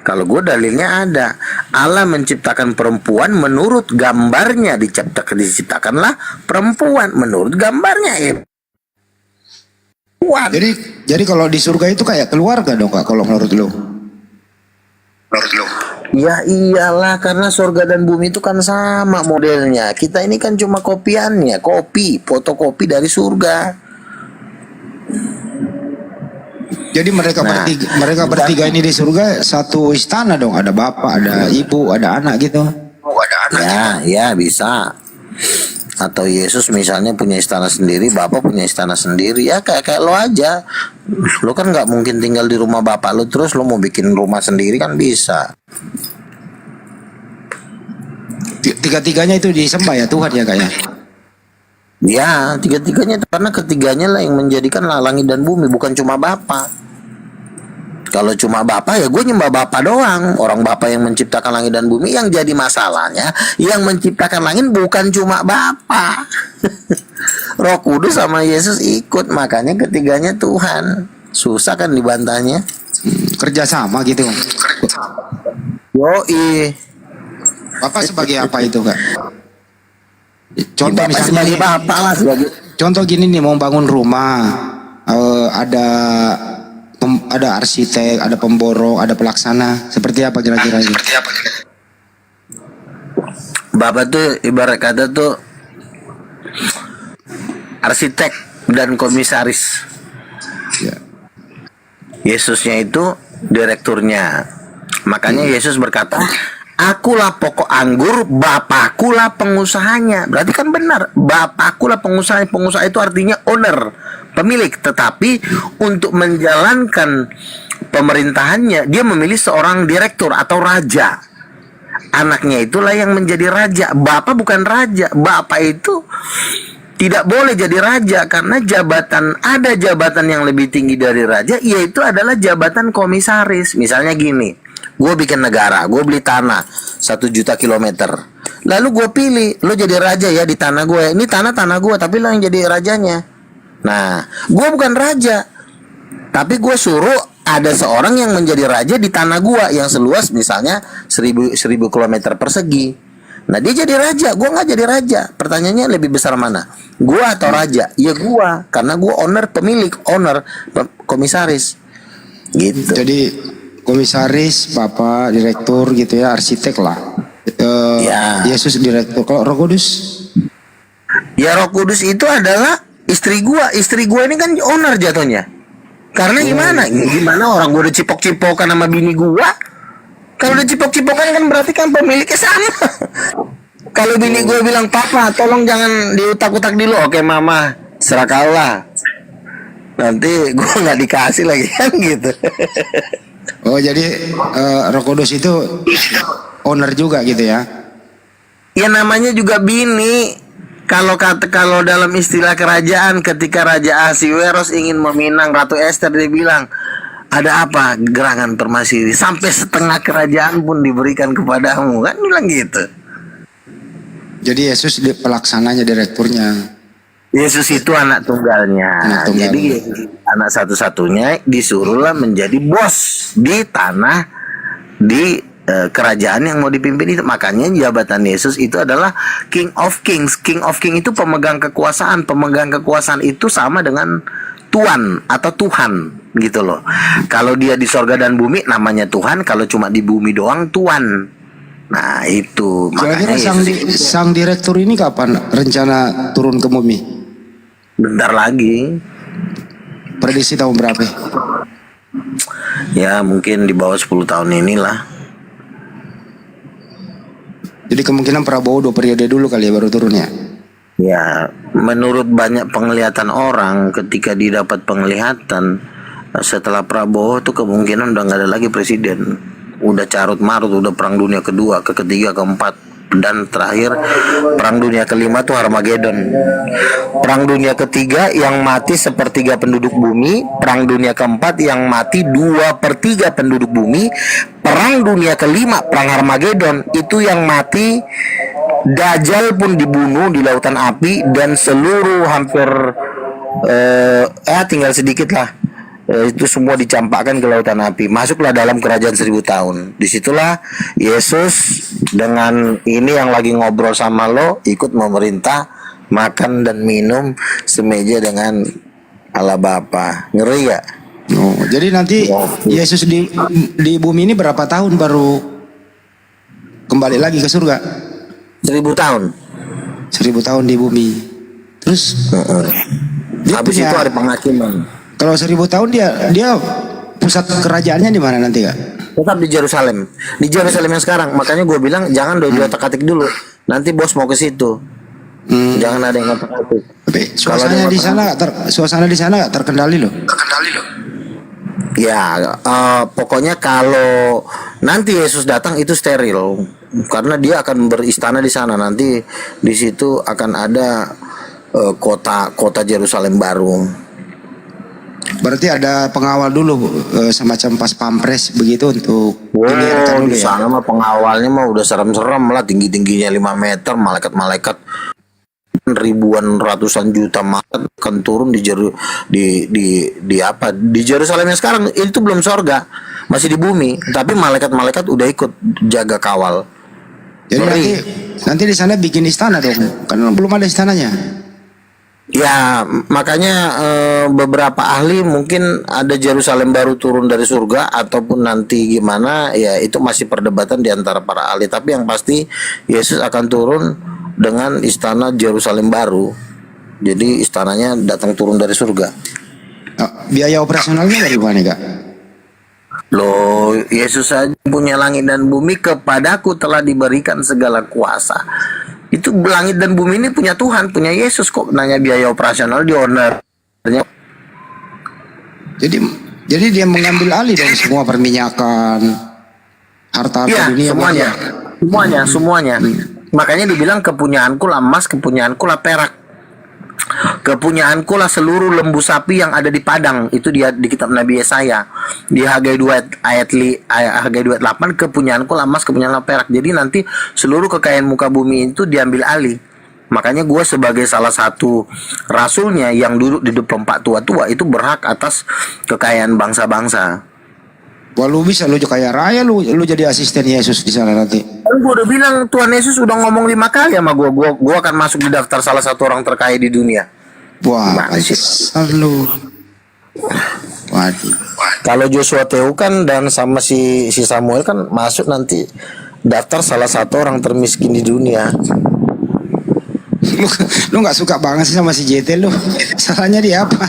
Kalau gue dalilnya ada. Allah menciptakan perempuan menurut gambarnya, diciptakanlah perempuan menurut gambarnya ya. Jadi kalau di surga itu kayak keluarga dong Kak, kalau menurut lo? Ya iyalah, karena surga dan bumi itu kan sama modelnya. Kita ini kan cuma kopiannya, fotokopi dari surga. Jadi mereka bertiga ini di surga satu istana dong, ada bapak, ada ibu, ada anak gitu. Ya bisa. Atau Yesus misalnya punya istana sendiri, Bapak punya istana sendiri. Ya kayak lo aja. Lo kan nggak mungkin tinggal di rumah bapak lo terus lo mau bikin rumah sendiri kan bisa. Tiga-tiganya itu disembah ya Tuhan ya Kak ya? Ya, tiga-tiganya itu karena ketiganya lah yang menjadikan langit dan bumi, bukan cuma Bapak. Kalau cuma Bapak ya gue nyembah Bapak doang. Orang Bapak yang menciptakan langit dan bumi. Yang jadi masalahnya yang menciptakan langit bukan cuma Bapak. Roh Kudus sama Yesus ikut. Makanya ketiganya Tuhan. Susah kan dibantahnya. Kerja sama gitu. Yoi. Bapak sebagai apa itu Kak? Contoh Bapak misalnya sebagai Bapak lah, contoh gini nih, mau bangun rumah, ada arsitek, ada pemborong, ada pelaksana, seperti apa kira-kira itu? Bapak tuh ibarat kata tuh arsitek dan komisaris. Yesusnya itu direkturnya. Makanya Yesus berkata, akulah pokok anggur, Bapakkulah pengusahanya. Berarti kan benar, Bapakkulah pengusaha. Pengusaha itu artinya owner, pemilik. Tetapi untuk menjalankan pemerintahannya, dia memilih seorang direktur atau raja. Anaknya itulah yang menjadi raja. Bapak bukan raja. Bapak itu tidak boleh jadi raja karena ada jabatan yang lebih tinggi dari raja, yaitu adalah jabatan komisaris. Misalnya gini, gue bikin negara, gue beli tanah 1 juta kilometer, lalu gue pilih lo jadi raja ya di tanah gue. Ini tanah gue, tapi lo yang jadi rajanya. Nah, gue bukan raja, tapi gue suruh ada seorang yang menjadi raja di tanah gue yang seluas misalnya 1000 kilometer persegi. Nah dia jadi raja, gue nggak jadi raja. Pertanyaannya lebih besar mana? Gue atau raja? Ya gue, karena gue owner, pemilik, komisaris. Gitu. Jadi komisaris, Bapak direktur gitu ya, arsitek lah. Yesus direktur. Kalau Roh Kudus? Ya Roh Kudus itu adalah istri gue. Istri gue ini kan owner jatuhnya. Karena gimana orang gue udah cipok-cipokan sama bini gue. Kalau udah cipok-cipokan kan berarti kan pemiliknya sama. Kalau bini gue bilang, papa tolong jangan diutak-utak dulu. Oke mama, serah kau lah. Nanti gue nggak dikasih lagi kan gitu. Oh jadi Roh Kudus itu owner juga gitu ya? Ya namanya juga bini. Kalau dalam istilah kerajaan, ketika Raja Ahasiweros ingin meminang Ratu Esther, dia bilang, ada apa gerangan permaisuri? Sampai setengah kerajaan pun diberikan kepadamu, kan bilang gitu. Jadi Yesus pelaksananya, direkturnya. Yesus itu anak tunggalnya. Jadi anak satu-satunya disuruhlah menjadi bos di tanah, di kerajaan yang mau dipimpin itu. Makanya jabatan Yesus itu adalah King of Kings. King of Kings itu pemegang kekuasaan. Pemegang kekuasaan itu sama dengan Tuan atau Tuhan gitu loh. Kalau dia di sorga dan bumi namanya Tuhan, kalau cuma di bumi doang Tuan. Nah itu makanya sang direktur ini kapan rencana turun ke bumi? Bentar lagi. Prediksi tahun berapa? Ya mungkin di bawah 10 tahun inilah. Jadi kemungkinan Prabowo 2 periode dulu kali ya baru turun ya? Ya, menurut banyak penglihatan orang, ketika didapat penglihatan setelah Prabowo itu kemungkinan udah nggak ada lagi presiden, udah carut marut, udah perang dunia kedua, ketiga, keempat, dan terakhir perang dunia kelima tuh Armageddon. Perang dunia ketiga yang mati sepertiga penduduk bumi, perang dunia keempat yang mati 2/3 penduduk bumi, perang dunia kelima perang Armageddon itu yang mati Dajjal pun dibunuh di lautan api, dan seluruh hampir tinggal sedikit lah, itu semua dicampakkan ke lautan api. Masuklah dalam kerajaan 1000 tahun. Disitulah Yesus dengan ini yang lagi ngobrol sama lo ikut memerintah, makan dan minum semeja dengan Allah Bapa. Ngeri ya? Oh, jadi nanti Yesus di bumi ini berapa tahun baru kembali lagi ke surga? 1000 tahun. 1000 tahun di bumi. Terus habis itu hari penghakiman. Kalau 1000 tahun dia pusat kerajaannya di mana nanti, Kak? Tetap di Yerusalem. Di Yerusalem yang sekarang. Makanya gue bilang jangan dua otak-atik dulu. Nanti bos mau ke situ. Jangan ada yang otak-atik. Tapi suasana di sana nggak terkendali loh. Ya, pokoknya kalau nanti Yesus datang itu steril, karena dia akan beristana di sana. Nanti di situ akan ada kota Yerusalem baru. Berarti ada pengawal dulu, semacam pas pampres begitu untuk di sana mah pengawalnya mah udah serem-serem lah, tinggi-tingginya 5 meter, malaikat-malaikat ribuan ratusan juta malaikat akan turun di Yerusalem yang sekarang. Itu belum sorga, masih di bumi, tapi malaikat-malaikat udah ikut jaga kawal. Jadi nanti di sana bikin istana dong, kan belum ada istananya. Ya, makanya beberapa ahli mungkin ada Yerusalem baru turun dari surga ataupun nanti gimana, ya itu masih perdebatan di antara para ahli. Tapi yang pasti Yesus akan turun dengan istana Yerusalem baru. Jadi istananya datang turun dari surga. Biaya operasionalnya dari mana, Kak? Loh, Yesus saja punya langit dan bumi, kepadaku telah diberikan segala kuasa. Itu langit dan bumi ini punya Tuhan, punya Yesus, kok nanya biaya operasional di ownernya. Jadi dia mengambil alih dari semua perminyakan, harta dunia. Semuanya. Makanya dibilang kepunyaanku lah emas, kepunyaanku lah perak, kepunyaanku lah seluruh lembu sapi yang ada di padang. Itu dia di kitab Nabi Yesaya di Hagai 2 ayat 8, kepunyaanku lah emas, kepunyaan lah perak. Jadi nanti seluruh kekayaan muka bumi itu diambil alih. Makanya gue sebagai salah satu rasulnya yang duduk di depan Pak tua-tua itu berhak atas kekayaan bangsa-bangsa. Wah, lu bisa, lu kaya raya, lu jadi asisten Yesus di sana nanti. Gue udah bilang Tuhan Yesus udah ngomong 5 kali sama gue akan masuk di daftar salah satu orang terkaya di dunia. Wah, lu. Waduh. Kalau Joshua Teu kan dan sama si Samuel kan masuk nanti daftar salah satu orang termiskin di dunia. Lu nggak suka banget sih sama si JT lu? Salahnya dia apa?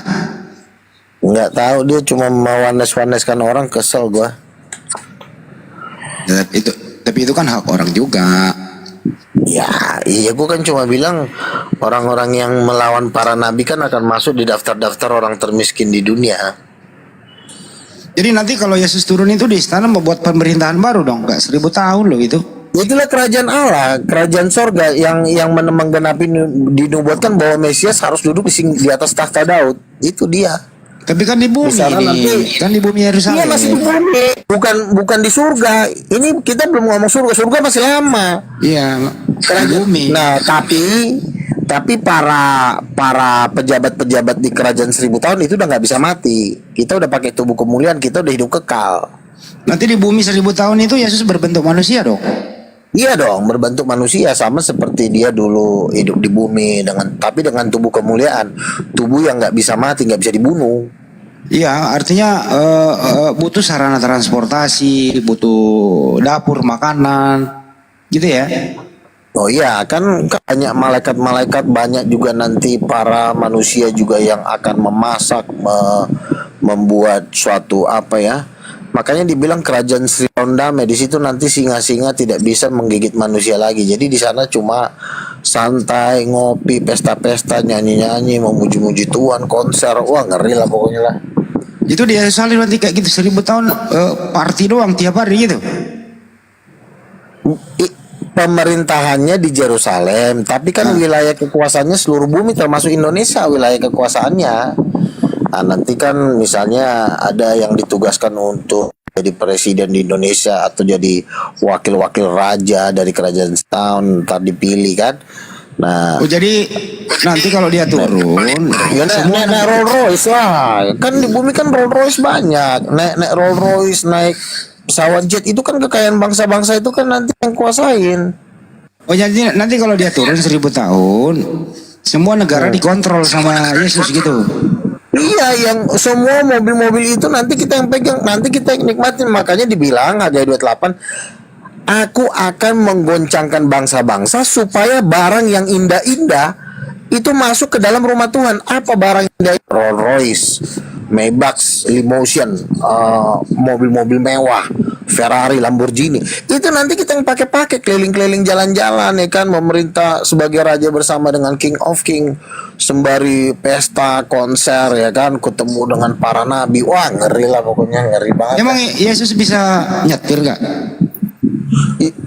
Nggak tahu, dia cuma mau wanes-waneskan orang, kesel gua. Ya, tapi itu kan hak orang juga. Ya, iya, gua kan cuma bilang orang-orang yang melawan para nabi kan akan masuk di daftar-daftar orang termiskin di dunia. Jadi nanti kalau Yesus turun itu di istana membuat pemerintahan baru dong, nggak 1000 tahun loh itu. Itulah kerajaan Allah, kerajaan sorga yang menggenapi dinubuatkan bahwa Mesias harus duduk di atas takhta Daud. Itu dia. Tapi kan di bumi ini, kan di bumi Yerusalem. Iya, masih di bumi, bukan di surga. Ini kita belum ngomong surga masih lama. Iya, di bumi. Nah, tapi para pejabat-pejabat di kerajaan 1000 tahun itu udah nggak bisa mati. Kita udah pakai tubuh kemuliaan, kita udah hidup kekal. Nanti di bumi 1000 tahun itu Yesus berbentuk manusia dong. Iya dong, berbentuk manusia sama seperti dia dulu hidup di bumi tapi dengan tubuh kemuliaan, tubuh yang nggak bisa mati, nggak bisa dibunuh. Iya, artinya butuh sarana transportasi, butuh dapur, makanan, gitu ya. Oh iya, kan banyak malaikat-malaikat, banyak juga nanti para manusia juga yang akan memasak, membuat suatu Makanya dibilang kerajaan Siraun damai. Di situ nanti singa-singa tidak bisa menggigit manusia lagi. Jadi di sana cuma santai, ngopi, pesta-pesta, nyanyi-nyanyi, memuji-muji Tuhan, konser. Wah, ngeri lah pokoknya lah. Itu di Yerusalem nanti kayak gitu 1000 tahun party doang tiap hari gitu. Pemerintahannya di Yerusalem, tapi kan wilayah kekuasaannya seluruh bumi termasuk Indonesia wilayah kekuasaannya. Nah, nanti kan misalnya ada yang ditugaskan untuk jadi presiden di Indonesia atau jadi wakil-wakil raja dari kerajaan setahun ntar dipilih kan. Nah, jadi nanti kalau dia turun, ya naik Rolls Royce lah. Kan di bumi kan Rolls Royce banyak. Naik Rolls Royce, naik pesawat jet itu kan kekayaan bangsa-bangsa itu kan nanti yang kuasain. Oh jadi nanti kalau dia turun 1000 tahun, semua negara dikontrol sama Yesus gitu. Iya, yang semua mobil-mobil itu nanti kita yang pegang, nanti kita yang nikmatin. Makanya dibilang Hagai 28, aku akan menggoncangkan bangsa-bangsa supaya barang yang indah-indah itu masuk ke dalam rumah Tuhan. Apa barang indah? Rolls Royce, Maybach, Limousine, mobil-mobil mewah, Ferrari, Lamborghini. Itu nanti kita yang pakai-pakai keliling-keliling jalan-jalan ya kan, memerintah sebagai raja bersama dengan King of King, sembari pesta, konser ya kan, ketemu dengan para nabi. Wah, ngeri lah pokoknya, ngeri banget. Emang Yesus bisa nyetir gak?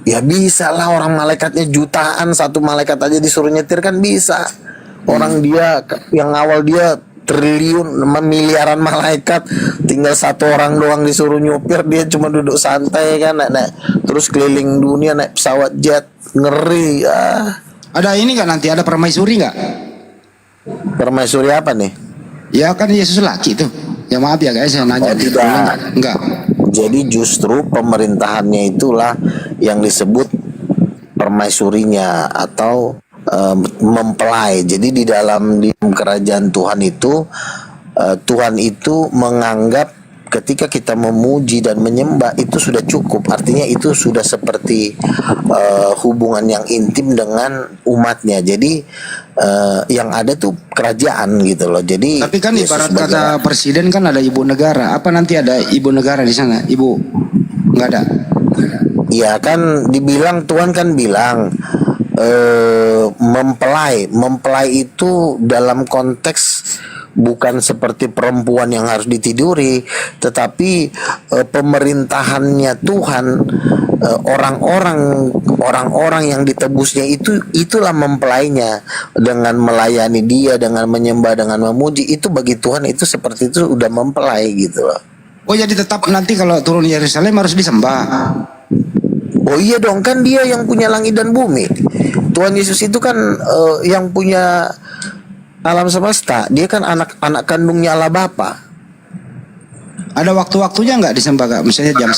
Ya bisa lah, orang malaikatnya jutaan, satu malaikat aja disuruh nyetir kan bisa. Orang dia yang awal dia triliun, miliaran malaikat, tinggal satu orang doang disuruh nyupir, dia cuma duduk santai kan, naik terus keliling dunia naik pesawat jet, ngeri. Ada ini nggak nanti, ada permaisuri nggak? Permaisuri apa nih? Ya kan Yesus laki tuh. Ya maaf ya guys, saya nanya. Tidak. Enggak. Jadi justru pemerintahannya itulah yang disebut permaisurinya atau mempelai. Jadi di dalam kerajaan Tuhan itu Tuhan itu menganggap ketika kita memuji dan menyembah itu sudah cukup. Artinya itu sudah seperti hubungan yang intim dengan umatnya. Jadi yang ada tuh kerajaan gitu loh. Jadi tapi kan ibarat kata presiden kan ada ibu negara. Apa nanti ada ibu negara di sana? Ibu nggak ada? Iya kan dibilang, Tuhan kan bilang mempelai itu dalam konteks bukan seperti perempuan yang harus ditiduri, tetapi pemerintahannya Tuhan, orang-orang yang ditebusnya itulah mempelainya, dengan melayani Dia, dengan menyembah, dengan memuji. Itu bagi Tuhan itu seperti itu udah mempelai gitu loh. Oh jadi tetap nanti kalau turun Yerusalem harus disembah. Oh iya dong, kan Dia yang punya langit dan bumi. Tuhan Yesus itu kan yang punya alam semesta. Dia kan anak kandungnya Allah Bapa. Ada waktu-waktunya nggak disembah Kak? Misalnya jam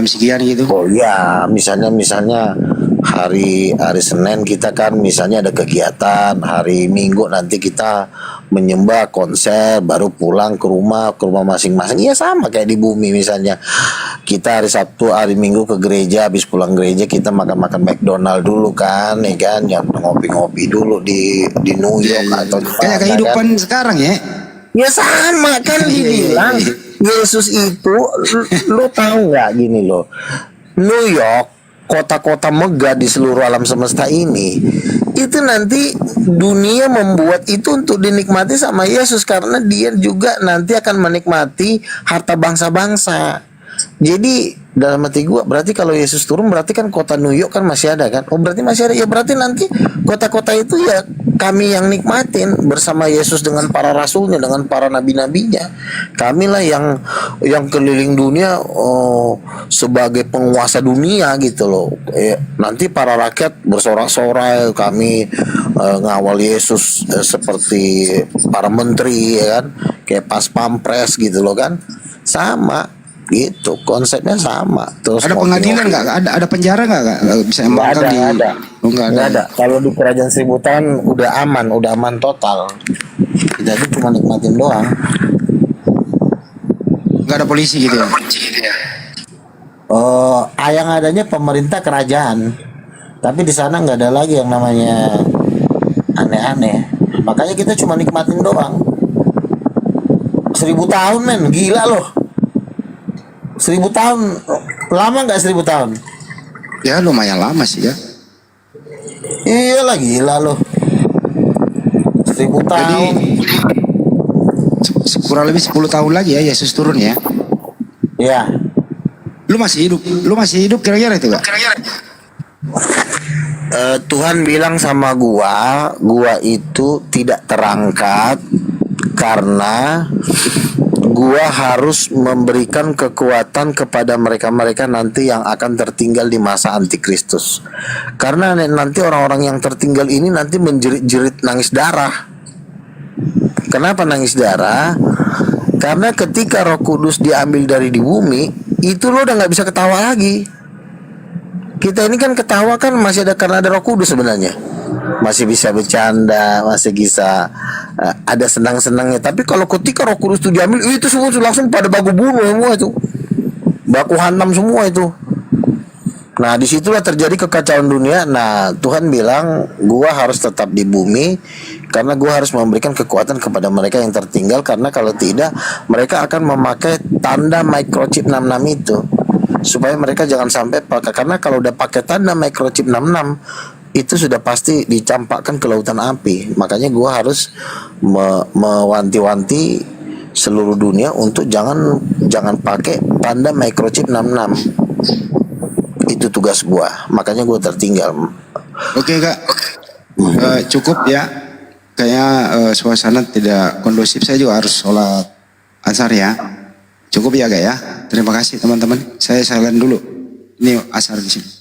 sekian gitu. Oh iya, misalnya hari Senin kita kan misalnya ada kegiatan, hari Minggu nanti kita menyembah, konser, baru pulang ke rumah masing-masing. Iya sama kayak di bumi misalnya. Kita hari Sabtu, hari Minggu ke gereja, habis pulang gereja kita makan-makan McDonald dulu kan, ya kan, yang ngopi-ngopi dulu di New York atau kayak kehidupan kan sekarang ya. Ya sama kan dibilang Yesus itu, lo tahu nggak gini loh, New York, kota-kota megah di seluruh alam semesta ini, itu nanti dunia membuat itu untuk dinikmati sama Yesus, karena Dia juga nanti akan menikmati harta bangsa-bangsa. Jadi dalam hati gue, berarti kalau Yesus turun berarti kan kota New York kan masih ada kan? Oh berarti masih ada, ya berarti nanti kota-kota itu ya kami yang nikmatin bersama Yesus dengan para rasulnya, dengan para nabi-nabinya. Kamilah yang keliling dunia sebagai penguasa dunia gitu loh. Nanti para rakyat bersorak-sorai, kami ngawal Yesus seperti para menteri ya kan, kayak pas pampres gitu loh kan, sama. Gitu, konsepnya sama. Terus ada pengadilan nggak? Ada penjara nggak? Bisa nggak ada. Nggak ada. Kalau di kerajaan 1000 tahun udah aman total. Jadi cuma nikmatin doang. Nggak ada polisi gitu ya? Yang adanya pemerintah kerajaan. Tapi di sana nggak ada lagi yang namanya aneh-aneh. Makanya kita cuma nikmatin doang. 1000 tahun men, gila loh. 1000 tahun lama nggak 1000 tahun? Ya lumayan lama sih ya. Iya lah gila loh. 1000 tahun. Kurang lebih 10 tahun lagi ya Yesus turun ya. Ya. Lu masih hidup kira-kira itu gak? Tuhan bilang sama gua itu tidak terangkat karena gua harus memberikan kekuatan kepada mereka-mereka nanti yang akan tertinggal di masa antikristus. Karena nanti orang-orang yang tertinggal ini nanti menjerit-jerit nangis darah. Kenapa nangis darah? Karena ketika Roh Kudus diambil dari di bumi, itu lo udah nggak bisa ketawa lagi. Kita ini kan ketawa kan masih ada karena ada Roh Kudus sebenarnya. Masih bisa bercanda, masih bisa ada senang-senangnya. Tapi kalau ketika Roh Kudus itu diambil, itu semua langsung pada baku bunuh semua itu. Baku hantam semua itu. Nah, disitulah terjadi kekacauan dunia. Nah, Tuhan bilang, gua harus tetap di bumi karena gua harus memberikan kekuatan kepada mereka yang tertinggal, karena kalau tidak mereka akan memakai tanda microchip 66 itu supaya mereka jangan sampai pakai, karena kalau udah pakai tanda microchip 66 itu sudah pasti dicampakkan ke lautan api. Makanya gua harus mewanti-wanti seluruh dunia untuk jangan pakai tanda microchip 66. Itu tugas gua, makanya gua tertinggal. Oke Kak, cukup ya. Kayaknya suasana tidak kondusif. Saya juga harus sholat asar ya. Cukup ya Kak ya. Terima kasih teman-teman. Saya silent dulu. Ini asar di sini.